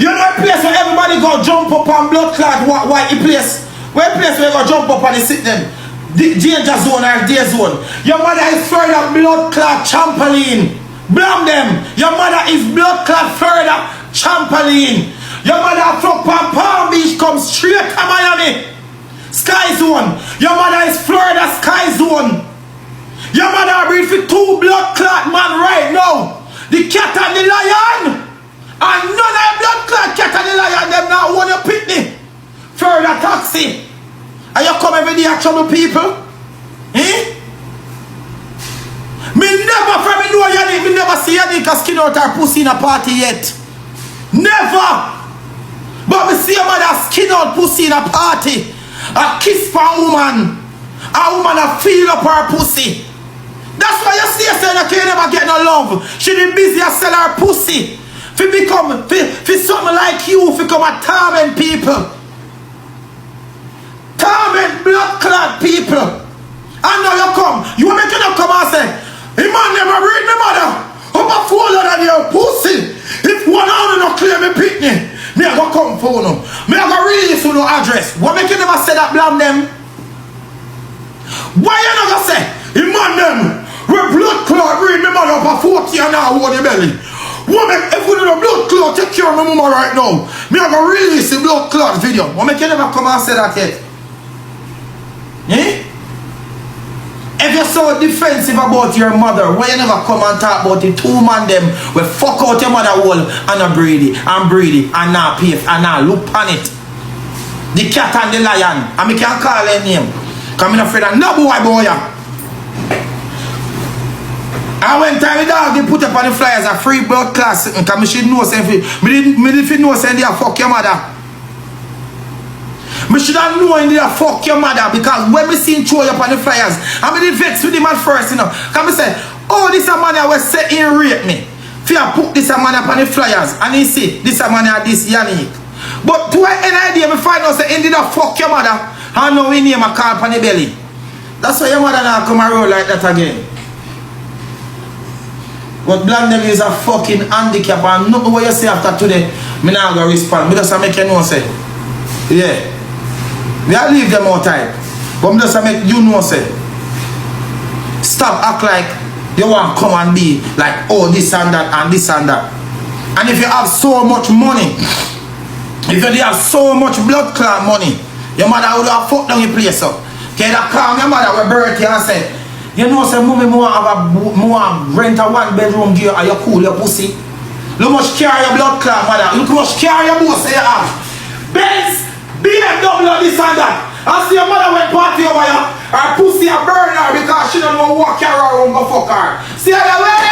Speaker 14: You know a place where everybody go jump up on blood clot white place. Where a place where you go jump up and they sit them. Danger zone or day zone. Your mother is Florida blood clot trampoline. Blame them. Your mother is blood clot Florida trampoline. Your mother from Palm Beach come straight to Miami. Sky zone. Your mother is Florida sky zone. Your mother breed for 2 blood clot man right now. The cat and the lion. And none of the blood clot cat and the lion them now want to pick me. Florida taxi. And you come every day and trouble people? Eh? Me never from me know Yannick, me never see Yannick skin out her pussy in a party yet. Never! But me see a mother skin out pussy in a party. A kiss for a woman. A woman a feel up her pussy. That's why you see her saying you can never get no love. She been busy to sell her pussy. For something like you, for come and torment people. Torment blood clot people. And now you come. You make it come and say, hey man, never read me mother. I'm a fool than your pussy. If one hand not clear me picnic, me I go come for no. Me I go release no address. What make you never say that blame them? Why you never say, hey man them, we blood clot read me mother up a 40 and now hold the belly. What make if we do the blood clot take care of my mama right now? Me I go release the blood clot video. What make you never come and say that yet? Eh? If you're so defensive about your mother, why you never come and talk about the two man them will fuck out your mother hole and a breedy and not pay and not look on it? The cat and the lion, and me can call their name. Cause I'm not afraid of no boy. And when time the dog they put up on the flyers a free blood class, cause me should know something. Me did know something they fuck your mother. Me should have known that fuck your mother because when me seen throw you up on the flyers, I mean vex with him at first, you know. Can me say, oh, this a man that was set in rape me. If you put this a man up on the flyers and he see this a man this Yannick. But to any idea me find out say ended up fuck your mother and now we name a call on the belly. That's why your mother now come and roll like that again. But blame them is a fucking handicap and nothing what you say after today, me now go respond. Me just make you know say, yeah. We are leave them all time. But I'm just make you know say. Stop act like you want to come and be like, oh, this and that and this and that. And if you have so much money, if you have so much blood clot money, your mother would have fucked down your place up. Okay, that calm your mother with birthday and say, you know say mommy more rent a 1-bedroom gear and you cool your pussy. Look much carry your blood clot mother. Look much carry your boss you have. Benz BMW this and that. I see your mother went party over here. Her pussy a burn her because she don't know what carry her home go fuck her. See her way.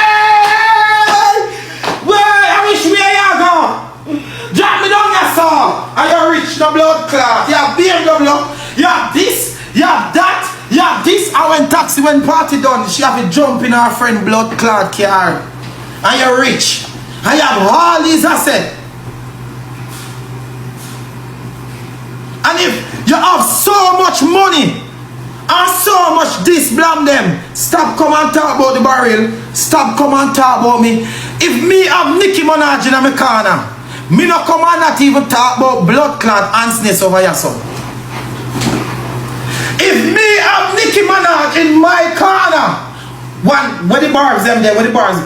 Speaker 14: I wish me a go. Drop me down your song. And you rich the blood clot. You have BMW. You have this. You have that. You have this. And when taxi when party done, she have to jump in her friend blood clot car. And you're rich. And you have all these assets. And if you have so much money and so much this, blame them. Stop come and talk about the barrel. Stop come and talk about me. If me have Nicki Minaj in my corner, me no come and not even talk about blood clot ansness over your son. If me have Nicki Minaj in my corner, where the barbz them there, where the barbz,